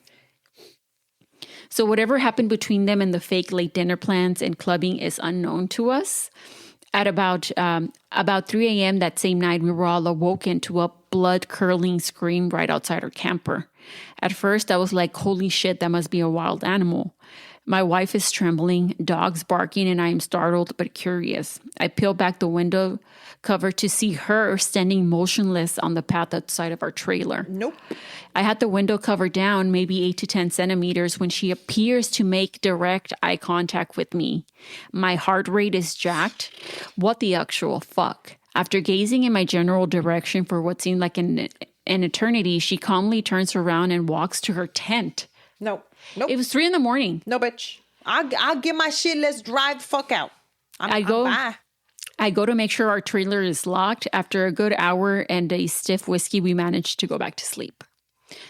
Speaker 2: So whatever happened between them and the fake late dinner plans and clubbing is unknown to us. At about 3 a.m. that same night, we were all awoken to a blood-curdling scream right outside our camper. At first, I was like, holy shit, that must be a wild animal. My wife is trembling, dogs barking, and I am startled but curious. I peel back the window cover to see her standing motionless on the path outside of our trailer.
Speaker 1: Nope.
Speaker 2: I had the window cover down maybe 8 to 10 centimeters when she appears to make direct eye contact with me. My heart rate is jacked. What the actual fuck? After gazing in my general direction for what seemed like an eternity, she calmly turns around and walks to her tent.
Speaker 1: Nope.
Speaker 2: It was 3 a.m.
Speaker 1: No, bitch. I'll get my shit. Let's drive the fuck out.
Speaker 2: I go to make sure our trailer is locked. After a good hour and a stiff whiskey, we managed to go back to sleep.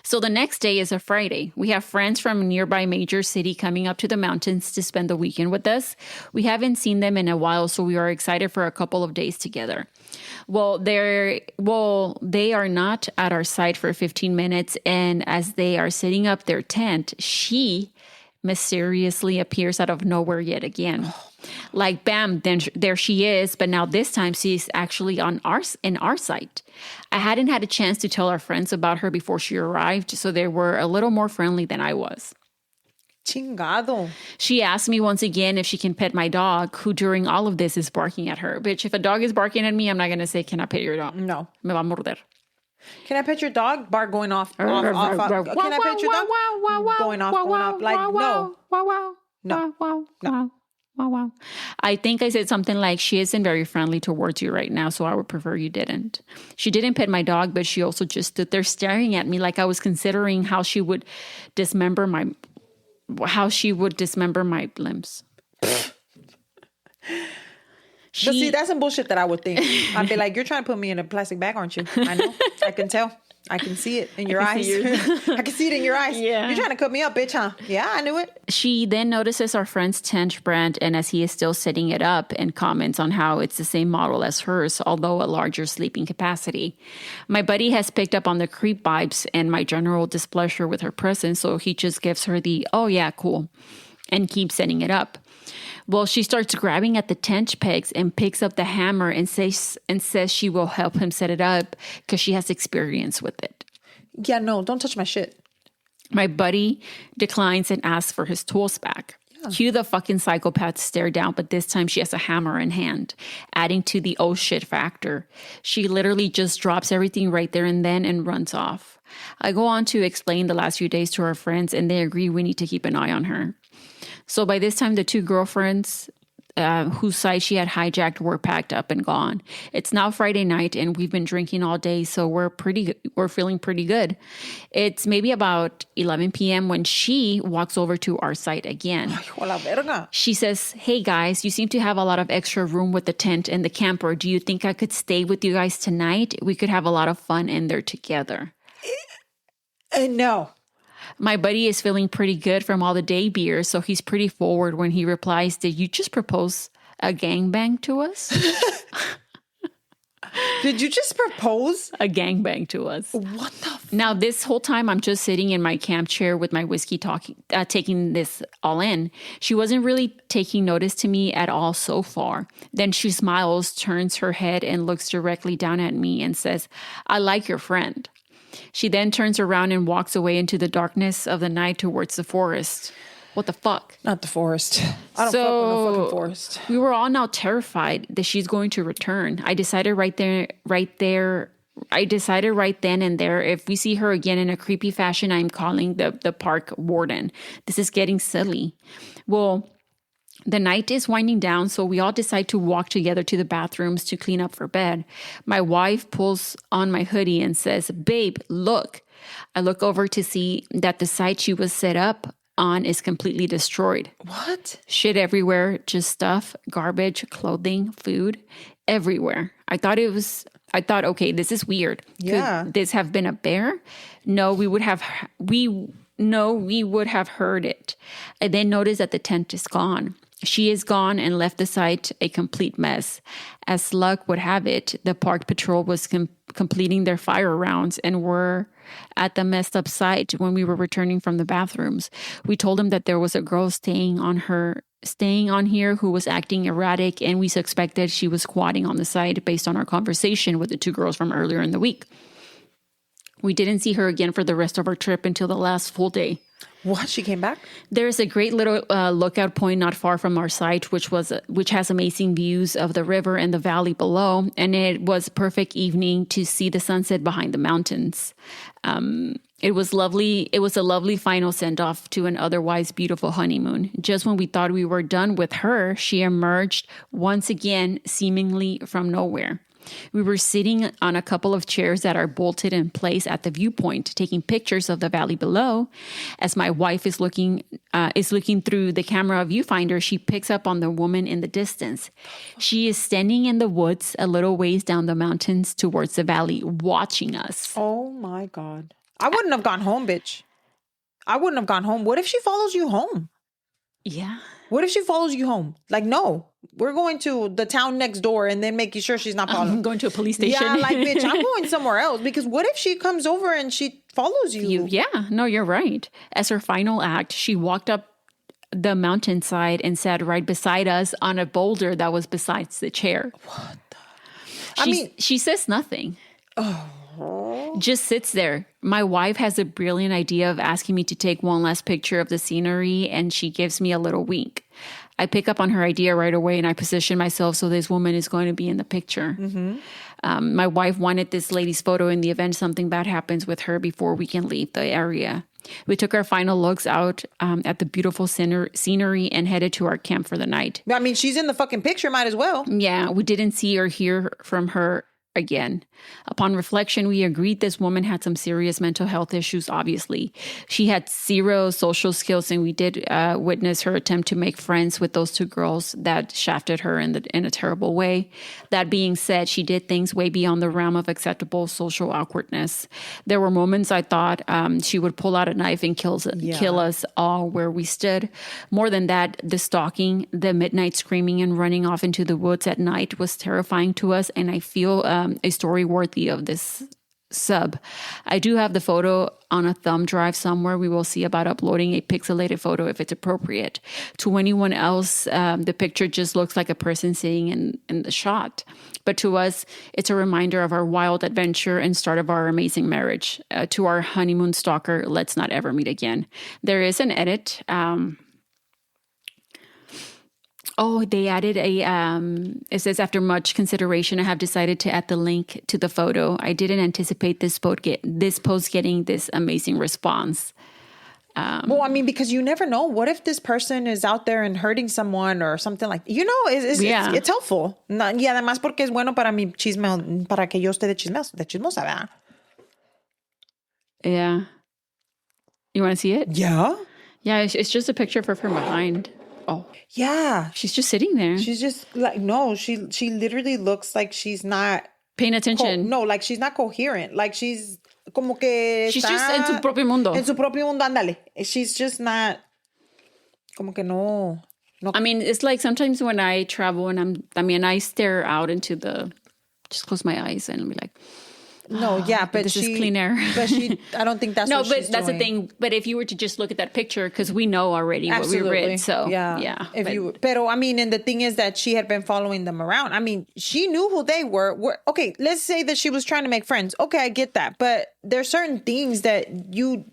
Speaker 2: So the next day is a Friday. We have friends from a nearby major city coming up to the mountains to spend the weekend with us. We haven't seen them in a while, so we are excited for a couple of days together. Well, they are not at our site for 15 minutes, and as they are setting up their tent, she mysteriously appears out of nowhere yet again. Like, bam, then there she is, but now this time she's actually in our site. I hadn't had a chance to tell our friends about her before she arrived, so they were a little more friendly than I was.
Speaker 1: Chingado.
Speaker 2: She asked me once again if she can pet my dog, who during all of this is barking at her. Bitch, if a dog is barking at me, I'm not going to say, can I pet your dog?
Speaker 1: No.
Speaker 2: Me va a morder.
Speaker 1: Can I pet your dog? Bark going off. Can I pet your dog? Going off. Like, no. No.
Speaker 2: Wow. I think I said something like, she isn't very friendly towards you right now, so I would prefer you didn't. She didn't pet my dog, but she also just stood there staring at me like I was considering how she would dismember my limbs.
Speaker 1: But see, that's some bullshit that I would think. I'd be like, you're trying to put me in a plastic bag, aren't you? I know. I can tell. I can see it in your eyes. I can see it in your eyes.
Speaker 2: Yeah.
Speaker 1: You're trying to cut me up, bitch, huh? Yeah, I knew it.
Speaker 2: She then notices our friend's tent brand, and as he is still setting it up, and comments on how it's the same model as hers, although a larger sleeping capacity. My buddy has picked up on the creep vibes and my general displeasure with her presence, so he just gives her the, oh yeah, cool, and keeps setting it up. Well, she starts grabbing at the tent pegs and picks up the hammer and says she will help him set it up because she has experience with it.
Speaker 1: Yeah, no, don't touch my shit.
Speaker 2: My buddy declines and asks for his tools back. Yeah. Cue the fucking psychopath stare down, but this time she has a hammer in hand, adding to the oh shit factor. She literally just drops everything right there and then and runs off. I go on to explain the last few days to our friends, and they agree we need to keep an eye on her. So by this time, the two girlfriends whose side she had hijacked were packed up and gone. It's now Friday night, and we've been drinking all day, so we're feeling pretty good. It's maybe about 11 p.m. when she walks over to our site again. She says, "Hey guys, you seem to have a lot of extra room with the tent and the camper. Do you think I could stay with you guys tonight? We could have a lot of fun in there together."
Speaker 1: No.
Speaker 2: My buddy is feeling pretty good from all the day beer, so he's pretty forward when he replies, "Did you just propose a gangbang to us?"
Speaker 1: Did you just propose?
Speaker 2: A gangbang to us.
Speaker 1: What the
Speaker 2: Now, this whole time, I'm just sitting in my camp chair with my whiskey taking this all in. She wasn't really taking notice to me at all so far. Then she smiles, turns her head, and looks directly down at me and says, "I like your friend." She then turns around and walks away into the darkness of the night towards the forest. What the fuck?
Speaker 1: Not the forest. I don't fuck with the fucking forest.
Speaker 2: We were all now terrified that she's going to return. I decided right then and there, if we see her again in a creepy fashion, I'm calling the park warden. This is getting silly. Well, the night is winding down, so we all decide to walk together to the bathrooms to clean up for bed. My wife pulls on my hoodie and says, "Babe, look." I look over to see that the site she was set up on is completely destroyed.
Speaker 1: What?
Speaker 2: Shit everywhere, just stuff, garbage, clothing, food, everywhere. I thought, okay, this is weird.
Speaker 1: Yeah.
Speaker 2: Could this have been a bear? No, we would have heard it. I then noticed that the tent is gone. She is gone and left the site a complete mess. As luck would have it, the park patrol was completing their fire rounds and were at the messed up site when we were returning from the bathrooms. We told them that there was a girl staying on here who was acting erratic, and we suspected she was squatting on the site based on our conversation with the two girls from earlier in the week. We didn't see her again for the rest of our trip until the last full day.
Speaker 1: What? She came back?
Speaker 2: There's a great little lookout point not far from our site, which has amazing views of the river and the valley below, and it was a perfect evening to see the sunset behind the mountains. It was lovely. It was a lovely final send-off to an otherwise beautiful honeymoon. Just when we thought we were done with her, she emerged once again, seemingly from nowhere. We were sitting on a couple of chairs that are bolted in place at the viewpoint, taking pictures of the valley below. As my wife is looking through the camera viewfinder, she picks up on the woman in the distance. She is standing in the woods a little ways down the mountains towards the valley, watching us.
Speaker 1: Oh my God. I wouldn't have gone home, bitch. I wouldn't have gone home. What if she follows you home?
Speaker 2: Yeah.
Speaker 1: What if she follows you home? Like, no, we're going to the town next door and then making sure she's not following.
Speaker 2: I'm going to a police station.
Speaker 1: Yeah, like, bitch, I'm going somewhere else. Because what if she comes over and she follows you?
Speaker 2: Yeah, no, you're right. As her final act, she walked up the mountainside and sat right beside us on a boulder that was besides the chair.
Speaker 1: What the?
Speaker 2: She says nothing.
Speaker 1: Oh.
Speaker 2: Just sits there. My wife has a brilliant idea of asking me to take one last picture of the scenery, and she gives me a little wink. I pick up on her idea right away, and I position myself so this woman is going to be in the picture. Mm-hmm. My wife wanted this lady's photo in the event something bad happens with her before we can leave the area. We took our final looks out at the beautiful scenery and headed to our camp for the night.
Speaker 1: I mean, she's in the fucking picture, might as well.
Speaker 2: Yeah, we didn't see or hear from her again. Upon reflection, we agreed this woman had some serious mental health issues, obviously. She had zero social skills, and we did witness her attempt to make friends with those two girls that shafted her in a terrible way. That being said, she did things way beyond the realm of acceptable social awkwardness. There were moments I thought she would pull out a knife and kill us all where we stood. More than that, the stalking, the midnight screaming and running off into the woods at night was terrifying to us, and I feel a story worthy of this sub. I do have the photo on a thumb drive somewhere. We will see about uploading a pixelated photo if it's appropriate. To anyone else, the picture just looks like a person sitting in the shot. But to us, it's a reminder of our wild adventure and start of our amazing marriage. To our honeymoon stalker, let's not ever meet again. There is an edit. They added it says, after much consideration, I have decided to add the link to the photo. I didn't anticipate this post getting this amazing response.
Speaker 1: Well, I mean, because you never know. What if this person is out there and hurting someone or something like, it's helpful. Y además porque es bueno para mi chisme, para que yo esté de chismosa, ¿verdad?
Speaker 2: Yeah. You want to see it?
Speaker 1: Yeah.
Speaker 2: Yeah, it's just a picture of her from behind. Oh.
Speaker 1: Yeah.
Speaker 2: She's just sitting there.
Speaker 1: She's just like, no, she literally looks like she's not
Speaker 2: paying attention.
Speaker 1: Like she's not coherent. Like she's como que
Speaker 2: she's just en su propio mundo.
Speaker 1: En su propio mundo, ándale. She's just not como que no.
Speaker 2: I mean, it's like sometimes when I travel and I stare out into just close my eyes and be like,
Speaker 1: no, yeah, but
Speaker 2: this is clean air.
Speaker 1: But I don't think that's what she's
Speaker 2: that's
Speaker 1: doing.
Speaker 2: the thing. But if you were to just look at that picture, because we know already
Speaker 1: Absolutely.
Speaker 2: What we read, so
Speaker 1: yeah. Pero I mean, and the thing is that she had been following them around. I mean, she knew who they were. Okay, let's say that she was trying to make friends. Okay, I get that, but there's certain things that you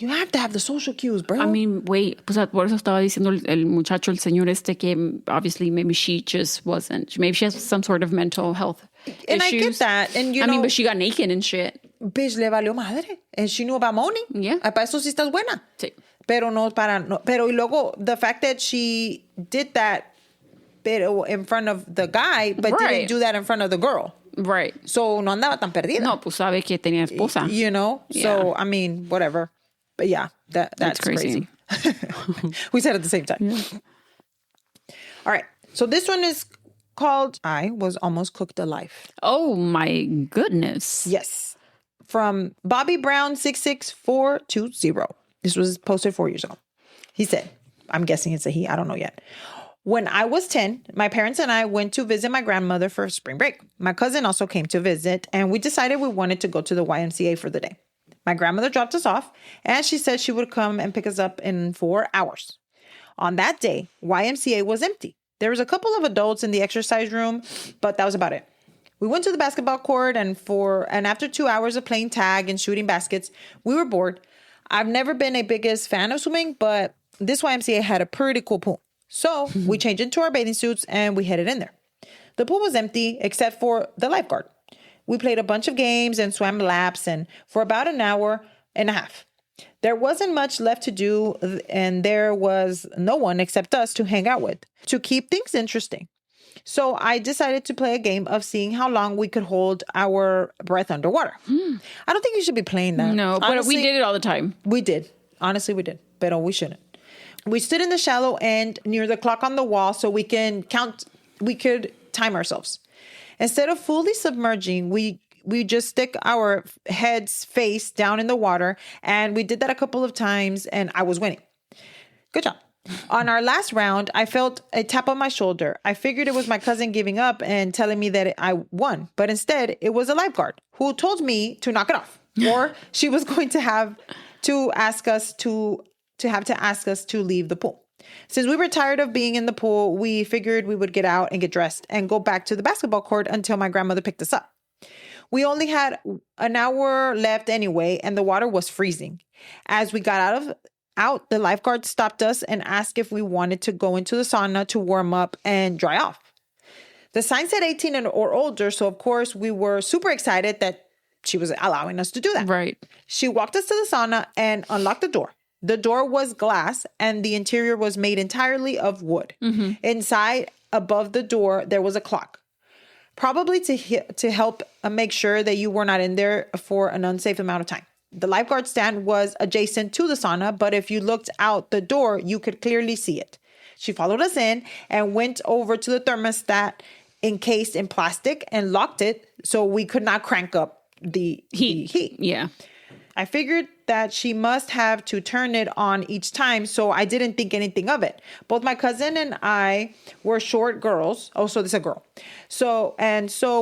Speaker 1: have to have the social cues, bro.
Speaker 2: I mean, wait, pues por eso estaba diciendo el muchacho, el señor que obviously maybe she just wasn't. Maybe she has some sort of mental health.
Speaker 1: And
Speaker 2: issues.
Speaker 1: I get that. And
Speaker 2: I mean, but she got naked and shit.
Speaker 1: Bitch, le valió madre. And she knew about moaning.
Speaker 2: Yeah.
Speaker 1: Para eso sí estás buena.
Speaker 2: Sí.
Speaker 1: Pero y luego, the fact that she did that pero in front of the guy, but didn't do that in front of the girl.
Speaker 2: Right.
Speaker 1: So no andaba tan perdida.
Speaker 2: No, pues sabe que tenía esposa.
Speaker 1: You know? Yeah. So, I mean, whatever. But yeah, that's
Speaker 2: crazy.
Speaker 1: We said it at the same time.
Speaker 2: Yeah.
Speaker 1: All right. So this one is called I Was Almost Cooked Alive.
Speaker 2: Oh my goodness.
Speaker 1: Yes. From Bobby Brown 66420. This was posted 4 years ago. He said, I'm guessing it's a he, I don't know yet. When I was 10, my parents and I went to visit my grandmother for spring break. My cousin also came to visit, and we decided we wanted to go to the YMCA for the day. My grandmother dropped us off, and she said she would come and pick us up in 4 hours. On that day, YMCA was empty. There was a couple of adults in the exercise room, but that was about it. We went to the basketball court, and after 2 hours of playing tag and shooting baskets, we were bored. I've never been a biggest fan of swimming, but this YMCA had a pretty cool pool. So we changed into our bathing suits and we headed in there. The pool was empty except for the lifeguard. We played a bunch of games and swam laps and for about an hour and a half. There wasn't much left to do and there was no one except us to hang out with to keep things interesting. So I decided to play a game of seeing how long we could hold our breath underwater. I don't think you should be playing that.
Speaker 2: No, but honestly, we did it all the time.
Speaker 1: We did. Honestly, we did. But we shouldn't. We stood in the shallow end near the clock on the wall so we could time ourselves. Instead of fully submerging, we just stick our heads face down in the water, and we did that a couple of times, and I was winning. Good job. On our last round, I felt a tap on my shoulder. I figured it was my cousin giving up and telling me that I won, but instead it was a lifeguard who told me to knock it off, or she was going to have to ask us to leave the pool. Since we were tired of being in the pool, we figured we would get out and get dressed and go back to the basketball court until my grandmother picked us up. We only had an hour left anyway, and the water was freezing. As we got out, the lifeguard stopped us and asked if we wanted to go into the sauna to warm up and dry off. The sign said 18 or older, so of course we were super excited that she was allowing us to do that.
Speaker 2: Right.
Speaker 1: She walked us to the sauna and unlocked the door. The door was glass and the interior was made entirely of wood. Mm-hmm. Inside, above the door, there was a clock. probably to help make sure that you were not in there for an unsafe amount of time. The lifeguard stand was adjacent to the sauna, but if you looked out the door, you could clearly see it. She followed us in and went over to the thermostat encased in plastic and locked it so we could not crank up the heat.
Speaker 2: Yeah.
Speaker 1: I figured that she must have to turn it on each time, so I didn't think anything of it. Both my cousin and I were short girls. Oh, so this is a girl. So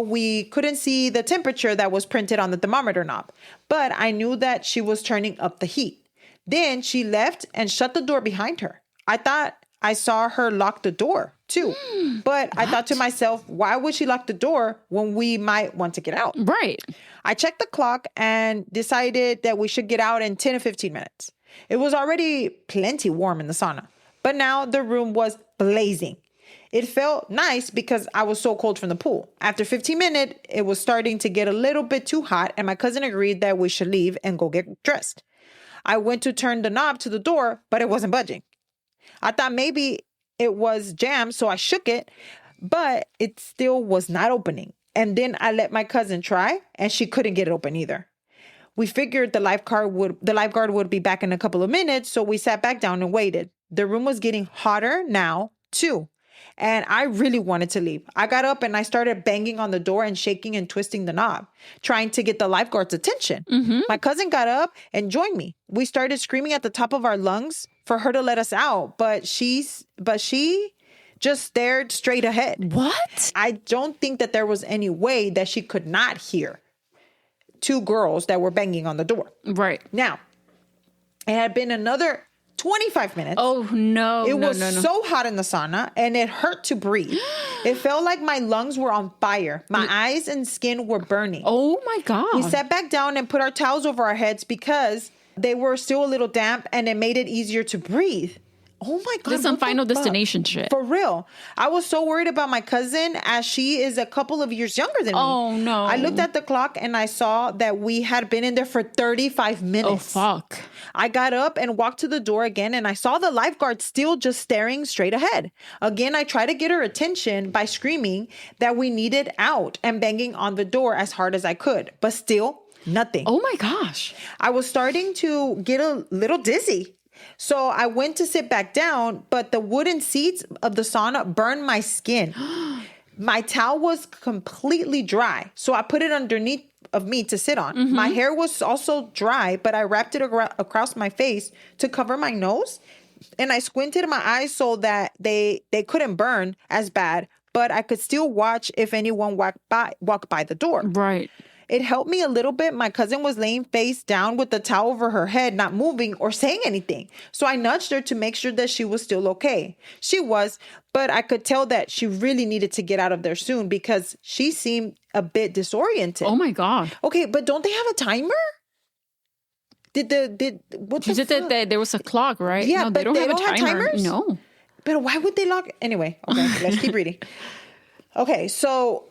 Speaker 1: we couldn't see the temperature that was printed on the thermometer knob, but I knew that she was turning up the heat. Then she left and shut the door behind her. I thought I saw her lock the door too, but I thought to myself, why would she lock the door when we might want to get out?
Speaker 2: Right.
Speaker 1: I checked the clock and decided that we should get out in 10 to 15 minutes. It was already plenty warm in the sauna, but now the room was blazing. It felt nice because I was so cold from the pool. After 15 minutes, it was starting to get a little bit too hot, and my cousin agreed that we should leave and go get dressed. I went to turn the knob to the door, but it wasn't budging. I thought maybe it was jammed, so I shook it, but it still was not opening. And then I let my cousin try, and she couldn't get it open either. We figured the lifeguard would be back in a couple of minutes, so we sat back down and waited. The room was getting hotter now, too, and I really wanted to leave. I got up and I started banging on the door and shaking and twisting the knob, trying to get the lifeguard's attention. My cousin got up and joined me. We started screaming at the top of our lungs for her to let us out, but she just stared straight ahead.
Speaker 2: What?
Speaker 1: I don't think that there was any way that she could not hear two girls that were banging on the door.
Speaker 2: Right.
Speaker 1: Now, it had been another 25 minutes.
Speaker 2: Oh, no.
Speaker 1: It was so hot in the sauna and it hurt to breathe. It felt like my lungs were on fire. My eyes and skin were burning.
Speaker 2: Oh, my God.
Speaker 1: We sat back down and put our towels over our heads because they were still a little damp and it made it easier to breathe. Oh my God.
Speaker 2: This is some Final Destination shit.
Speaker 1: For real. I was so worried about my cousin as she is a couple of years younger than me.
Speaker 2: Oh, no.
Speaker 1: I looked at the clock and I saw that we had been in there for 35 minutes.
Speaker 2: Oh, fuck.
Speaker 1: I got up and walked to the door again and I saw the lifeguard still just staring straight ahead. Again, I tried to get her attention by screaming that we needed out and banging on the door as hard as I could, but still nothing.
Speaker 2: Oh my gosh.
Speaker 1: I was starting to get a little dizzy. So I went to sit back down, but the wooden seats of the sauna burned my skin. My towel was completely dry, so I put it underneath of me to sit on. My hair was also dry, but I wrapped it across my face to cover my nose, and I squinted my eyes so that they couldn't burn as bad, but I could still watch if anyone walked by the door.
Speaker 2: Right.
Speaker 1: It helped me a little bit. My cousin was laying face down with the towel over her head, not moving or saying anything. So I nudged her to make sure that she was still okay. She was, but I could tell that she really needed to get out of there soon because she seemed a bit disoriented.
Speaker 2: Oh my God.
Speaker 1: Okay, but don't they have a timer? What
Speaker 2: You said that there was a clock, right?
Speaker 1: Yeah,
Speaker 2: no,
Speaker 1: but
Speaker 2: they don't have
Speaker 1: timers?
Speaker 2: No.
Speaker 1: But why would they lock? Anyway, okay, let's keep reading. Okay, so...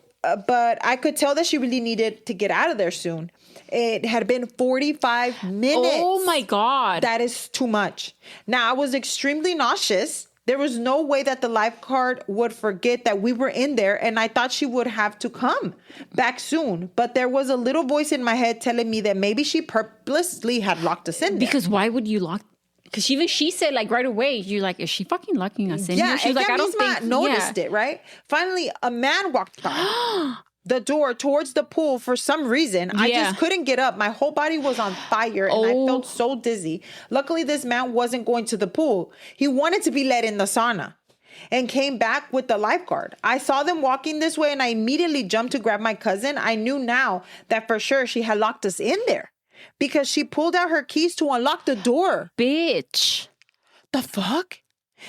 Speaker 1: but I could tell that she really needed to get out of there soon. It had been 45 minutes.
Speaker 2: Oh my God.
Speaker 1: That is too much. Now, I was extremely nauseous. There was no way that the lifeguard would forget that we were in there, and I thought she would have to come back soon. But there was a little voice in my head telling me that maybe she purposely had locked us in there.
Speaker 2: Because why would you lock? Because even she said, like, right away, you're like, is she fucking locking us in here? She was like, I don't think...
Speaker 1: noticed it, right? Finally, a man walked by the door towards the pool for some reason. I just couldn't get up. My whole body was on fire, and I felt so dizzy. Luckily, this man wasn't going to the pool. He wanted to be let in the sauna and came back with the lifeguard. I saw them walking this way, and I immediately jumped to grab my cousin. I knew now that for sure she had locked us in there, because she pulled out her keys to unlock the door.
Speaker 2: Bitch.
Speaker 1: The fuck?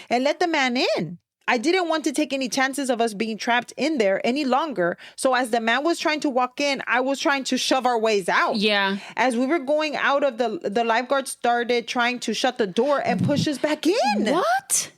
Speaker 1: And let the man in. I didn't want to take any chances of us being trapped in there any longer. So as the man was trying to walk in, I was trying to shove our ways out.
Speaker 2: Yeah.
Speaker 1: As we were going out of the lifeguard started trying to shut the door and push us back in.
Speaker 2: What?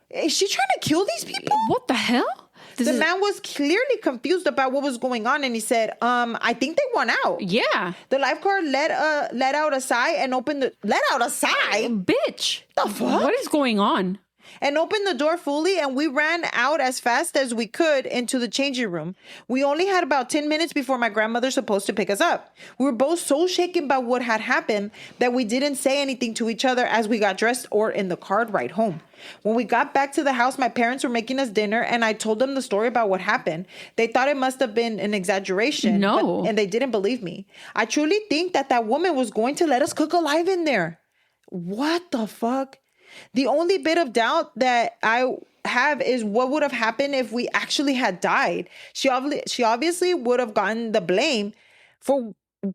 Speaker 1: Is she trying to kill these people?
Speaker 2: What the hell?
Speaker 1: The man was clearly confused about what was going on, and he said, I think they want out.
Speaker 2: Yeah.
Speaker 1: The lifeguard let out a sigh and opened the... Let out a sigh?
Speaker 2: Bitch.
Speaker 1: The fuck?
Speaker 2: What is going on?
Speaker 1: and opened the door fully, and we ran out as fast as we could into the changing room. We only had about 10 minutes before my grandmother's supposed to pick us up. We were both so shaken by what had happened that we didn't say anything to each other as we got dressed or in the car ride home. When we got back to the house, my parents were making us dinner, and I told them the story about what happened. They thought it must have been an exaggeration, and they didn't believe me. I truly think that woman was going to let us cook alive in there. What the fuck? The only bit of doubt that I have is what would have happened if we actually had died. She obviously would have gotten the blame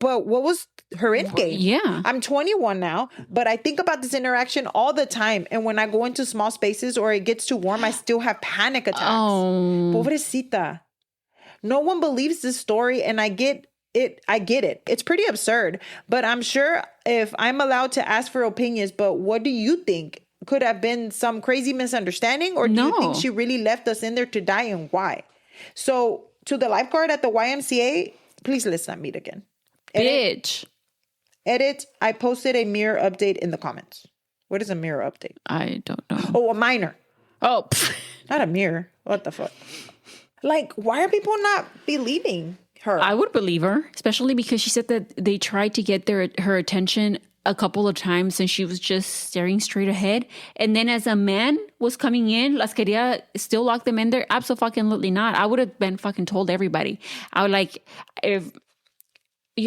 Speaker 1: but what was her end game?
Speaker 2: Yeah.
Speaker 1: I'm 21 now, but I think about this interaction all the time. And when I go into small spaces or it gets too warm, I still have panic attacks.
Speaker 2: Oh.
Speaker 1: Pobrecita. No one believes this story, and I get it. It's pretty absurd, but I'm sure if I'm allowed to ask for opinions, but what do you think? Could have been some crazy misunderstanding, or do you think she really left us in there to die, and why? So to the lifeguard at the YMCA, please let's not meet again.
Speaker 2: Bitch.
Speaker 1: Edit. I posted a mirror update in the comments. What is a mirror update?
Speaker 2: I don't know.
Speaker 1: Oh, a minor.
Speaker 2: Oh.
Speaker 1: Not a mirror. What the fuck? Like, why are people not believing her?
Speaker 2: I would believe her, especially because she said that they tried to get her attention a couple of times and she was just staring straight ahead. And then as a man was coming in, las quería still lock them in there. Absolutely not. I would have been fucking told everybody. I would like,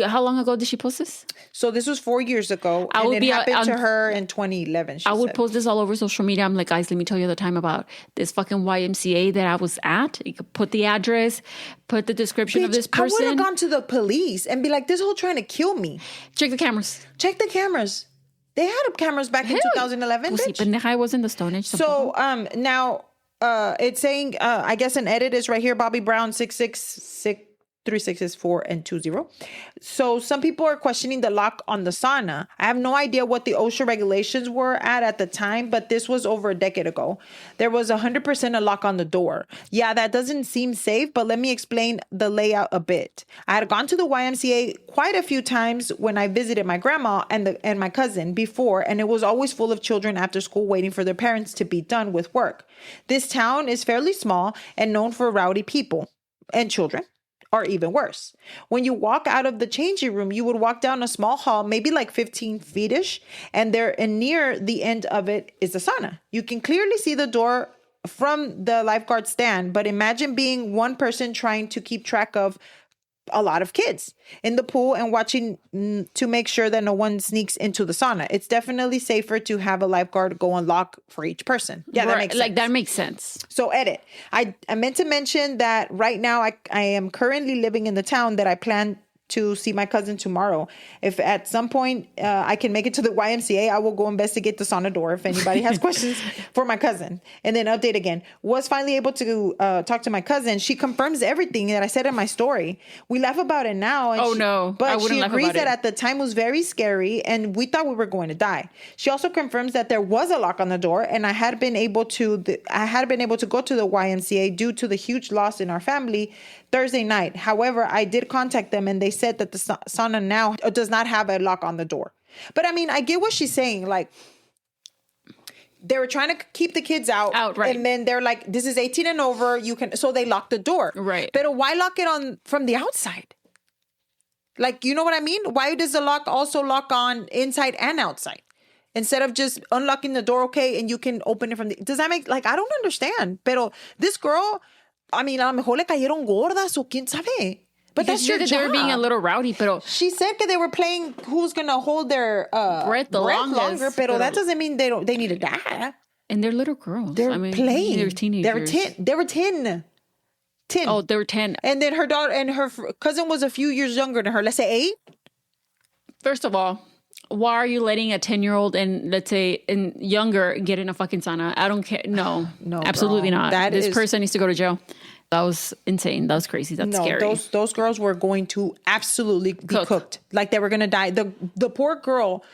Speaker 2: how long ago did she post this?
Speaker 1: So this was 4 years ago. And it happened to her in 2011.
Speaker 2: I would post this all over social media. I'm like, guys, let me tell you the time about this fucking YMCA that I was at. You could put the address, put the description of this person.
Speaker 1: I would have gone to the police and be like, this whole trying to kill me.
Speaker 2: Check the cameras.
Speaker 1: They had cameras back in 2011.
Speaker 2: Pues sí, pendeja, I was in the Stone Age.
Speaker 1: So now it's saying, I guess an edit is right here. Bobby Brown 666. 3664 and 20. So some people are questioning the lock on the sauna. I have no idea what the OSHA regulations were at the time, but this was over a decade ago. There was 100% a lock on the door. Yeah, that doesn't seem safe, but let me explain the layout a bit. I had gone to the YMCA quite a few times when I visited my grandma and my cousin before, and it was always full of children after school waiting for their parents to be done with work. This town is fairly small and known for rowdy people and children. Or even worse. When you walk out of the changing room, you would walk down a small hall, maybe like 15 feet-ish, and near the end of it is a sauna. You can clearly see the door from the lifeguard stand, but imagine being one person trying to keep track of a lot of kids in the pool and watching to make sure that no one sneaks into the sauna. It's definitely safer to have a lifeguard go and lock for each person. Yeah, that makes sense.
Speaker 2: Like that makes sense.
Speaker 1: So edit. I meant to mention that right now I am currently living in the town that I plan to see my cousin tomorrow. If at some point I can make it to the YMCA, I will go investigate the sauna door if anybody has questions for my cousin. And then update again. Was finally able to talk to my cousin. She confirms everything that I said in my story. We laugh about it now. And but she agrees that at the time it was very scary and we thought we were going to die. She also confirms that there was a lock on the door and I had been able to go to the YMCA due to the huge loss in our family Thursday night. However, I did contact them and they said that the sauna now does not have a lock on the door. But I mean, I get what she's saying. Like, they were trying to keep the kids out,
Speaker 2: right?
Speaker 1: And then they're like, "This is 18 and over. You can." So they locked the door,
Speaker 2: right?
Speaker 1: But why lock it from the outside? Like, you know what I mean? Why does the lock also lock on inside and outside instead of just unlocking the door? Okay, and you can open it from the. Does that make like I don't understand? Pero this girl, I mean, a lo mejor le cayeron gordas o quién sabe. But that's your job.
Speaker 2: They were being a little rowdy, pero
Speaker 1: she said that they were playing who's gonna hold their
Speaker 2: breath longer.
Speaker 1: Pero that doesn't mean they need to die.
Speaker 2: And they're little girls.
Speaker 1: They're playing.
Speaker 2: They're teenagers.
Speaker 1: They were 10. 10.
Speaker 2: Oh, they were 10.
Speaker 1: And then her daughter and her cousin was a few years younger than her. Let's say 8.
Speaker 2: First of all, why are you letting a 10-year-old and let's say younger get in a fucking sauna? I don't care. No, absolutely not. This person needs to go to jail. That was insane. That was crazy. That's scary.
Speaker 1: Those girls were going to absolutely be cooked. Like they were going to die. The poor girl,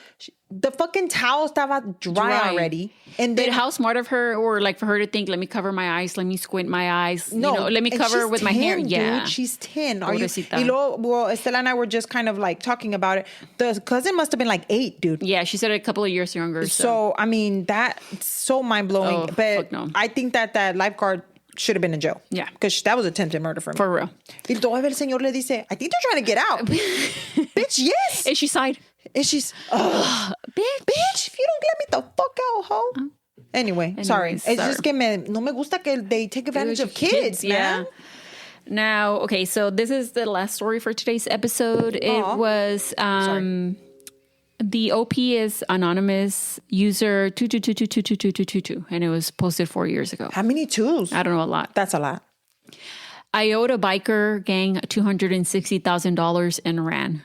Speaker 1: the fucking towel estaba dry already. And then,
Speaker 2: but how smart of her, or like for her to think, let me cover my eyes, let me squint my eyes,
Speaker 1: no,
Speaker 2: let me cover with my hair. Yeah.
Speaker 1: Dude, she's 10. Are
Speaker 2: Pobrecita.
Speaker 1: you? Well, Estela and I were just kind of like talking about it. The cousin must have been like 8, dude.
Speaker 2: Yeah, she said a couple of years younger.
Speaker 1: So I mean, that's so mind blowing.
Speaker 2: Oh,
Speaker 1: but
Speaker 2: fuck no.
Speaker 1: I think that lifeguard should have been in jail.
Speaker 2: Yeah.
Speaker 1: Because that was attempted murder for me.
Speaker 2: For real.
Speaker 1: Y todavía el señor le dice, I think they're trying to get out. Bitch, yes.
Speaker 2: And she sighed.
Speaker 1: And she's,
Speaker 2: bitch,
Speaker 1: if you don't let me the fuck out, ho. Anyway, sorry. It's just que no me gusta que they take advantage of kids, man.
Speaker 2: Yeah. Now, okay, so this is the last story for today's episode. It was the OP is anonymous user 222222222, and it was posted 4 years ago.
Speaker 1: How many twos?
Speaker 2: I don't know, a lot.
Speaker 1: That's a lot.
Speaker 2: I owed a biker gang $260,000 and ran.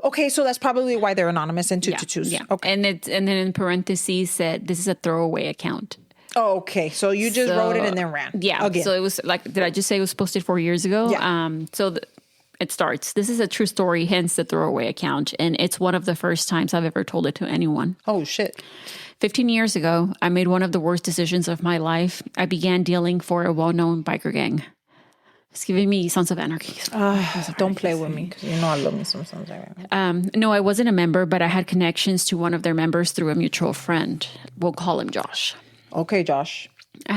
Speaker 1: Okay, so that's probably why they're anonymous and 222s.
Speaker 2: Yeah.
Speaker 1: Okay.
Speaker 2: And then in parentheses said this is a throwaway account.
Speaker 1: Oh, okay. So you just wrote it and then ran.
Speaker 2: Yeah.
Speaker 1: Again.
Speaker 2: So it was like, did I just say it was posted 4 years ago?
Speaker 1: Yeah.
Speaker 2: It starts. This is a true story, hence the throwaway account. And it's one of the first times I've ever told it to anyone.
Speaker 1: Oh, shit.
Speaker 2: 15 years ago, I made one of the worst decisions of my life. I began dealing for a well-known biker gang. It's giving me Sons of Anarchy.
Speaker 1: Don't play with me because you know I love me some Sons of Anarchy.
Speaker 2: No, I wasn't a member, but I had connections to one of their members through a mutual friend. We'll call him Josh.
Speaker 1: Okay, Josh.
Speaker 2: I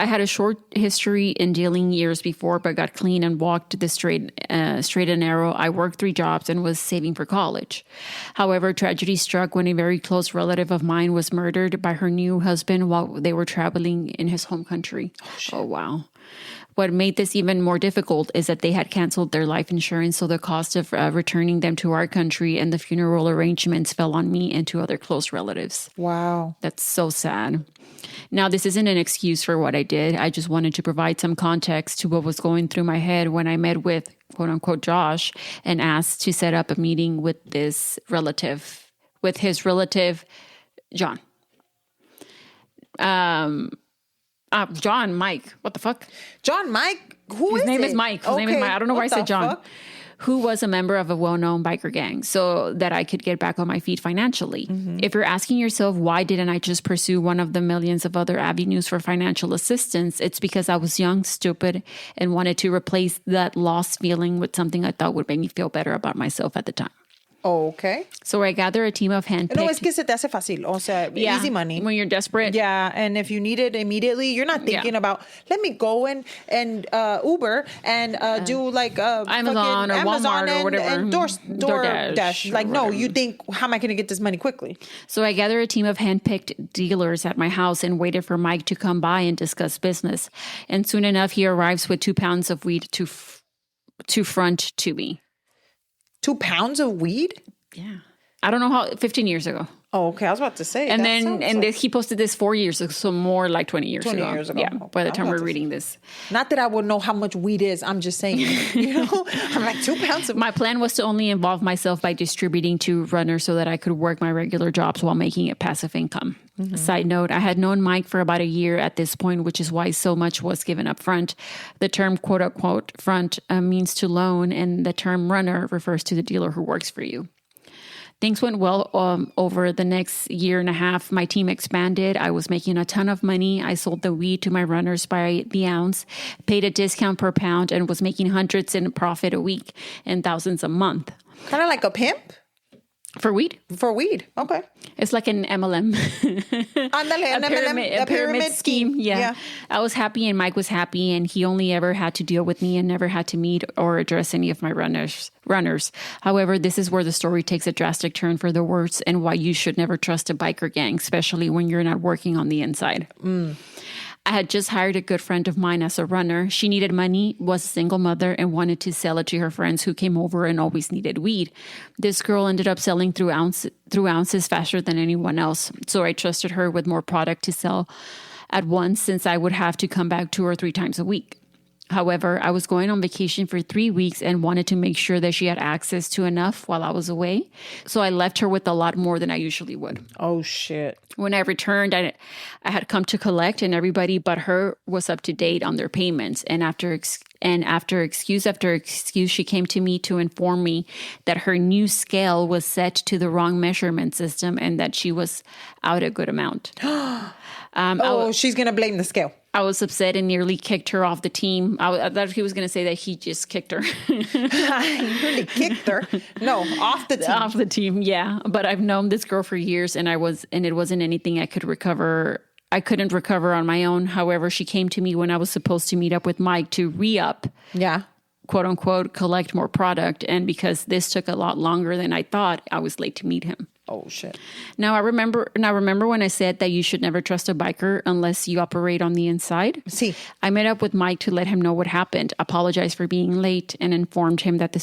Speaker 2: had a short history in dealing years before, but got clean and walked the straight and narrow. I worked 3 jobs and was saving for college. However, tragedy struck when a very close relative of mine was murdered by her new husband while they were traveling in his home country. Oh wow. What made this even more difficult is that they had canceled their life insurance, so the cost of returning them to our country and the funeral arrangements fell on me and 2 other close relatives.
Speaker 1: Wow.
Speaker 2: That's so sad. Now, this isn't an excuse for what I did. I just wanted to provide some context to what was going through my head when I met with, quote unquote, Josh and asked to set up a meeting with his relative, John. John, Mike. What the fuck?
Speaker 1: John, Mike?
Speaker 2: His name is Mike. His name is Mike. I don't know why I said John.
Speaker 1: Fuck?
Speaker 2: Who was a member of a well-known biker gang, so that I could get back on my feet financially. Mm-hmm. If you're asking yourself, why didn't I just pursue one of the millions of other avenues for financial assistance? It's because I was young, stupid, and wanted to replace that lost feeling with something I thought would make me feel better about myself at the time.
Speaker 1: Okay.
Speaker 2: So I gather a team of handpicked...
Speaker 1: No, es que se te hace fácil. O sea, easy money.
Speaker 2: When you're desperate.
Speaker 1: Yeah, and if you need it immediately, you're not thinking about, let me go and Uber and do like
Speaker 2: Amazon or Walmart or whatever.
Speaker 1: And DoorDash. Like, no, you think, how am I going to get this money quickly?
Speaker 2: So I gather a team of handpicked dealers at my house and waited for Mike to come by and discuss business. And soon enough, he arrives with 2 pounds of weed to front to me.
Speaker 1: 2 pounds of weed?
Speaker 2: Yeah. I don't know how, 15 years ago.
Speaker 1: Oh, okay. I was about to say.
Speaker 2: And then he posted this 4 years ago, so more like 20 years ago.
Speaker 1: 20 years ago.
Speaker 2: Yeah,
Speaker 1: Okay.
Speaker 2: by the time we're reading this.
Speaker 1: Not that I would know how much weed is. I'm just saying, I'm like 2 pounds of
Speaker 2: My plan was to only involve myself by distributing to runners so that I could work my regular jobs while making it passive income. Mm-hmm. Side note, I had known Mike for about a year at this point, which is why so much was given up front. The term quote unquote front means to loan, and the term runner refers to the dealer who works for you. Things went well over the next year and a half. My team expanded. I was making a ton of money. I sold the weed to my runners by the ounce, paid a discount per pound, and was making hundreds in profit a week and thousands a month.
Speaker 1: Kind of like a pimp?
Speaker 2: For weed?
Speaker 1: For weed. Okay.
Speaker 2: It's like an MLM.
Speaker 1: A pyramid scheme.
Speaker 2: Yeah. I was happy and Mike was happy, and he only ever had to deal with me and never had to meet or address any of my runners. However, this is where the story takes a drastic turn for the worse and why you should never trust a biker gang, especially when you're not working on the inside. I had just hired a good friend of mine as a runner. She needed money, was a single mother, and wanted to sell it to her friends who came over and always needed weed. This girl ended up selling through ounces faster than anyone else. So I trusted her with more product to sell at once, since I would have to come back 2 or 3 times a week. However, I was going on vacation for 3 weeks and wanted to make sure that she had access to enough while I was away. So I left her with a lot more than I usually would.
Speaker 1: Oh, shit.
Speaker 2: When I returned, I had come to collect, and everybody but her was up to date on their payments. And after excuse after excuse, she came to me to inform me that her new scale was set to the wrong measurement system and that she was out a good amount.
Speaker 1: She's going to blame the scale.
Speaker 2: I was upset and nearly kicked her off the team. I thought he was going to say that he just kicked her.
Speaker 1: You really kicked her? No, off the team.
Speaker 2: Off the team, yeah. But I've known this girl for years, and it wasn't anything I could recover. I couldn't recover on my own. However, she came to me when I was supposed to meet up with Mike to re-up.
Speaker 1: Yeah.
Speaker 2: Quote unquote, collect more product. And because this took a lot longer than I thought, I was late to meet him.
Speaker 1: Oh, shit.
Speaker 2: Now remember when I said that you should never trust a biker unless you operate on the inside?
Speaker 1: See,
Speaker 2: I met up with Mike to let him know what happened, apologized for being late, and informed him that the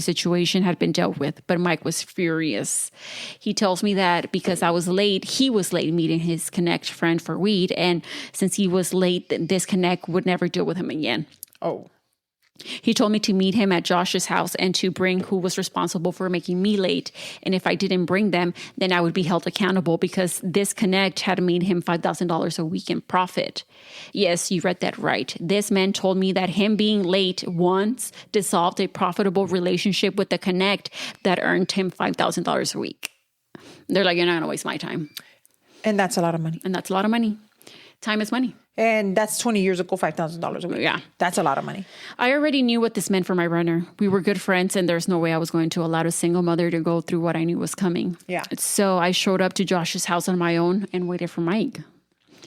Speaker 2: situation had been dealt with. But Mike was furious. He tells me that because I was late, he was late meeting his Connect friend for weed. And since he was late, this Connect would never deal with him again.
Speaker 1: Oh.
Speaker 2: He told me to meet him at Josh's house and to bring who was responsible for making me late. And if I didn't bring them, then I would be held accountable because this Connect had made him $5,000 a week in profit. Yes, you read that right. This man told me that him being late once dissolved a profitable relationship with the Connect that earned him $5,000 a week. They're like, you're not going to waste my time.
Speaker 1: And that's a lot of money.
Speaker 2: And that's a lot of money. Time is money.
Speaker 1: And that's 20 years ago, $5,000 a week.
Speaker 2: Yeah.
Speaker 1: That's a lot of money.
Speaker 2: I already knew what this meant for my runner. We were good friends, and there's no way I was going to allow a single mother to go through what I knew was coming.
Speaker 1: Yeah.
Speaker 2: So I showed up to Josh's house on my own and waited for Mike.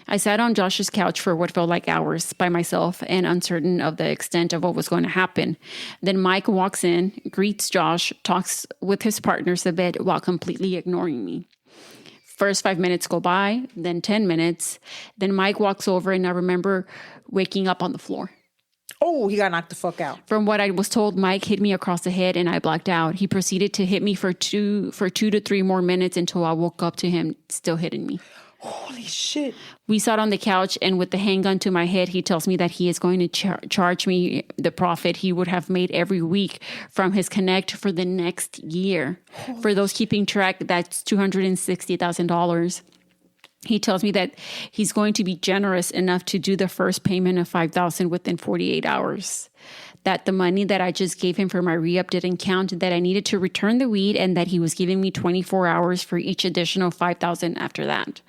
Speaker 2: I sat on Josh's couch for what felt like hours by myself and uncertain of the extent of what was going to happen. Then Mike walks in, greets Josh, talks with his partners a bit while completely ignoring me. First 5 minutes go by, then 10 minutes. Then Mike walks over, and I remember waking up on the floor.
Speaker 1: Oh, he got knocked the fuck out.
Speaker 2: From what I was told, Mike hit me across the head and I blacked out. He proceeded to hit me for 2 to 3 more minutes until I woke up to him still hitting me.
Speaker 1: Holy shit.
Speaker 2: We sat on the couch, and with the handgun to my head, he tells me that he is going to charge me the profit he would have made every week from his Connect for the next year. For those keeping track, that's $260,000. He tells me that he's going to be generous enough to do the first payment of $5,000 within 48 hours. That the money that I just gave him for my re-up didn't count, that I needed to return the weed, and that he was giving me 24 hours for each additional $5,000 after that.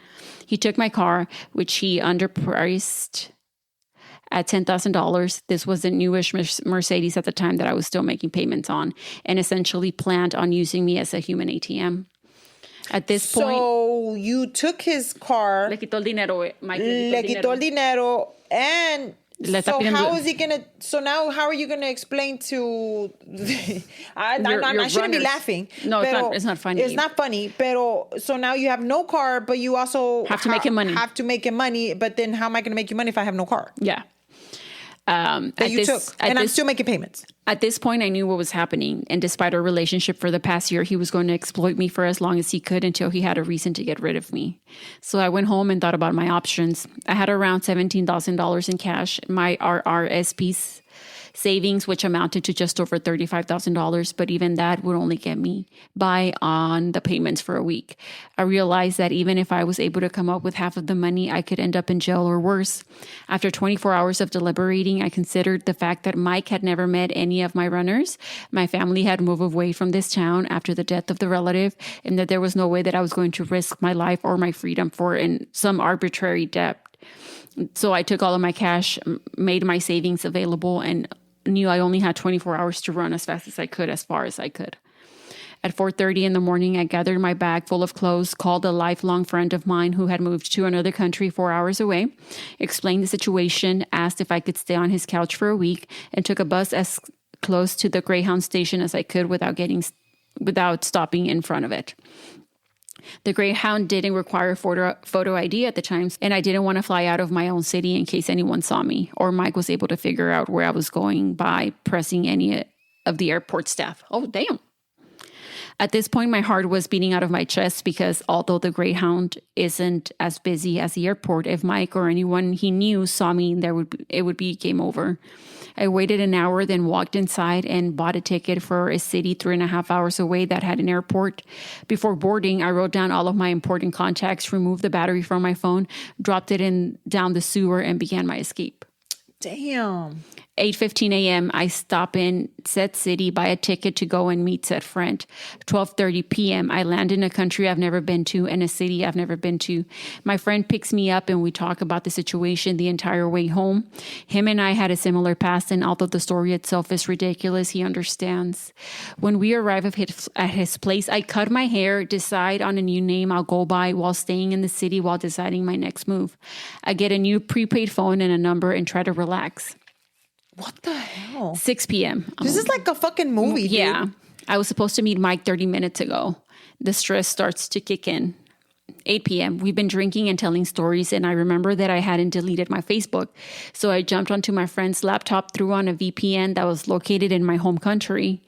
Speaker 2: He took my car, which he underpriced at $10,000. This was the newish Mercedes at the time that I was still making payments on, and essentially planned on using me as a human ATM. At this point...
Speaker 1: So you took his car.
Speaker 2: Le quitó el dinero, Mike.
Speaker 1: Le quitó el dinero. And... So how is he gonna? So now, how are you gonna explain to? I shouldn't be laughing.
Speaker 2: No, it's not funny.
Speaker 1: It's not funny. Pero so now you have no car, but you also
Speaker 2: have to make him money.
Speaker 1: But then how am I gonna make you money if I have no car?
Speaker 2: Yeah.
Speaker 1: I'm still making payments.
Speaker 2: At this point, I knew what was happening. And despite our relationship for the past year, he was going to exploit me for as long as he could until he had a reason to get rid of me. So I went home and thought about my options. I had around $17,000 in cash. My RRSP's savings, which amounted to just over $35,000, but even that would only get me by on the payments for a week. I realized that even if I was able to come up with half of the money, I could end up in jail or worse. After 24 hours of deliberating, I considered the fact that Mike had never met any of my runners. My family had moved away from this town after the death of the relative, and that there was no way that I was going to risk my life or my freedom for some arbitrary debt. So I took all of my cash, made my savings available, and knew I only had 24 hours to run as fast as I could, as far as I could. At 4:30 in the morning, I gathered my bag full of clothes, called a lifelong friend of mine who had moved to another country 4 hours away, explained the situation, asked if I could stay on his couch for a week, and took a bus as close to the Greyhound station as I could without stopping in front of it. The Greyhound didn't require photo ID at the time, and I didn't want to fly out of my own city in case anyone saw me, or Mike was able to figure out where I was going by pressing any of the airport staff. Oh, damn. At this point, my heart was beating out of my chest because although the Greyhound isn't as busy as the airport, if Mike or anyone he knew saw me, it would be game over. I waited an hour, then walked inside and bought a ticket for a city 3.5 hours away that had an airport. Before boarding, I wrote down all of my important contacts, removed the battery from my phone, dropped it down the sewer, and began my escape.
Speaker 1: Damn.
Speaker 2: 8:15 a.m., I stop in said city, buy a ticket to go and meet said friend. 12:30 p.m., I land in a country I've never been to and a city I've never been to. My friend picks me up and we talk about the situation the entire way home. Him and I had a similar past, and although the story itself is ridiculous, he understands. When we arrive at his place, I cut my hair, decide on a new name I'll go by while staying in the city while deciding my next move. I get a new prepaid phone and a number and try to relax.
Speaker 1: What the hell?
Speaker 2: 6 p.m.
Speaker 1: This is like a fucking movie,
Speaker 2: Yeah.
Speaker 1: dude.
Speaker 2: I was supposed to meet Mike 30 minutes ago. The stress starts to kick in. 8 p.m. We've been drinking and telling stories, and I remember that I hadn't deleted my Facebook. So I jumped onto my friend's laptop, threw on a VPN that was located in my home country,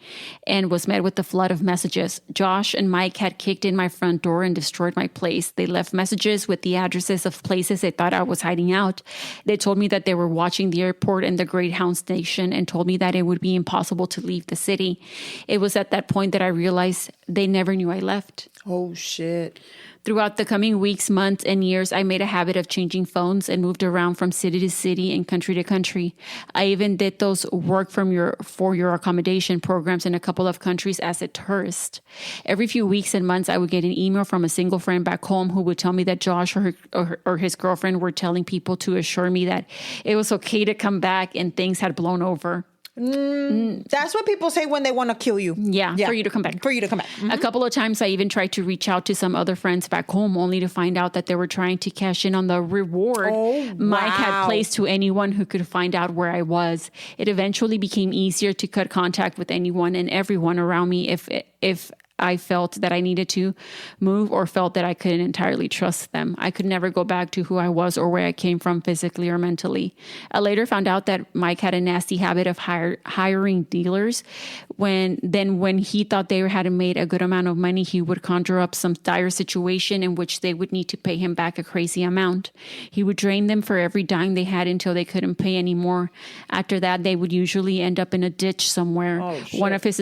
Speaker 2: and was met with a flood of messages. Josh and Mike had kicked in my front door and destroyed my place. They left messages with the addresses of places they thought I was hiding out. They told me that they were watching the airport and the Greyhound station and told me that it would be impossible to leave the city. It was at that point that I realized they never knew I left.
Speaker 1: Oh, shit.
Speaker 2: Throughout the coming weeks, months, and years, I made a habit of changing phones and moved around from city to city and country to country. I even did those work for your accommodation programs in a couple of countries as a tourist. Every few weeks and months, I would get an email from a single friend back home who would tell me that Josh or his girlfriend were telling people to assure me that it was okay to come back and things had blown over.
Speaker 1: That's what people say when they want to kill you.
Speaker 2: Yeah, for you to come back.
Speaker 1: For you to come back. Mm-hmm.
Speaker 2: A couple of times I even tried to reach out to some other friends back home only to find out that they were trying to cash in on the reward Mike had placed to anyone who could find out where I was. It eventually became easier to cut contact with anyone and everyone around me if I felt that I needed to move or felt that I couldn't entirely trust them. I could never go back to who I was or where I came from physically or mentally. I later found out that Mike had a nasty habit of hiring dealers. When he thought they had made a good amount of money, he would conjure up some dire situation in which they would need to pay him back a crazy amount. He would drain them for every dime they had until they couldn't pay anymore. After that, they would usually end up in a ditch somewhere.
Speaker 1: Oh, shit.
Speaker 2: One of his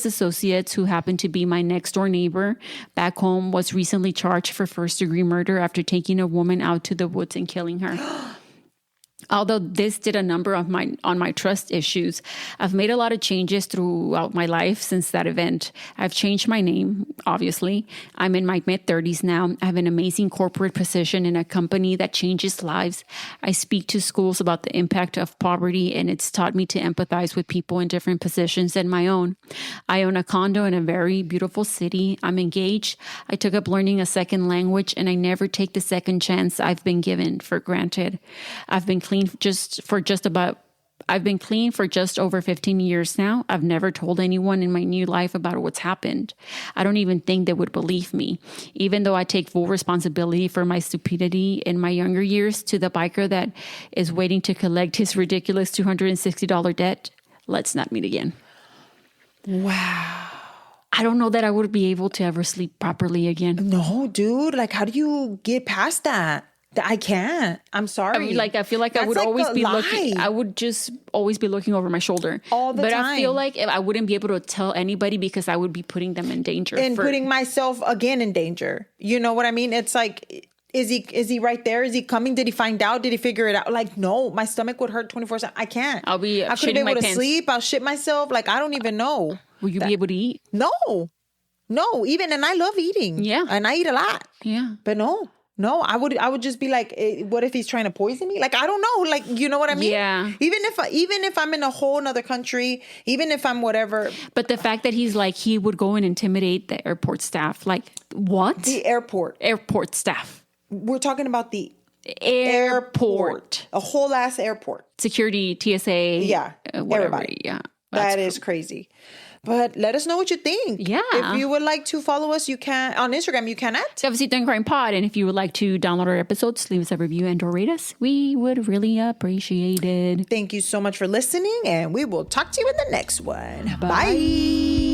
Speaker 2: associates, who happened to be my next door neighbor back home, was recently charged for first-degree murder after taking a woman out to the woods and killing her. Although this did a number on my trust issues, I've made a lot of changes throughout my life since that event. I've changed my name, obviously. I'm in my mid-30s now. I have an amazing corporate position in a company that changes lives. I speak to schools about the impact of poverty, and it's taught me to empathize with people in different positions than my own. I own a condo in a very beautiful city. I'm engaged. I took up learning a second language, and I never take the second chance I've been given for granted. I've been clean for just over 15 years now. I've never told anyone in my new life about what's happened. I don't even think they would believe me, even though I take full responsibility for my stupidity in my younger years. To the biker that is waiting to collect his ridiculous $260 debt, let's not meet again.
Speaker 1: Wow.
Speaker 2: I don't know that I would be able to ever sleep properly again.
Speaker 1: No, dude. Like, how do you get past that? I can't. I'm sorry.
Speaker 2: I feel like I would always be looking. I would just always be looking over my shoulder
Speaker 1: all the time.
Speaker 2: But I feel like I wouldn't be able to tell anybody because I would be putting them in danger
Speaker 1: and putting myself again in danger. You know what I mean? It's like, is he right there? Is he coming? Did he find out? Did he figure it out? Like, no, my stomach would hurt 24/7. I can't.
Speaker 2: I couldn't be
Speaker 1: able to sleep. I'll shit myself. Like, I don't even know.
Speaker 2: Will you be able to eat?
Speaker 1: No, and I love eating. Yeah. And I eat a lot.
Speaker 2: Yeah.
Speaker 1: But no, I would just be like, what if he's trying to poison me? Like, I don't know. Like, you know what I mean?
Speaker 2: Yeah.
Speaker 1: Even if I'm in a whole nother country, even if I'm whatever.
Speaker 2: But the fact that he's like, he would go and intimidate the airport staff. Like, what?
Speaker 1: The airport
Speaker 2: staff.
Speaker 1: We're talking about the
Speaker 2: airport.
Speaker 1: A whole ass airport.
Speaker 2: Security, TSA.
Speaker 1: Yeah.
Speaker 2: Whatever.
Speaker 1: Everybody.
Speaker 2: Yeah.
Speaker 1: That is crazy. But let us know what you think.
Speaker 2: Yeah.
Speaker 1: If you would like to follow us, you can. On Instagram, you can at
Speaker 2: Cafecito and Crime Pod. And if you would like to download our episodes, leave us a review and or rate us. We would really appreciate it.
Speaker 1: Thank you so much for listening. And we will talk to you in the next one.
Speaker 2: Bye.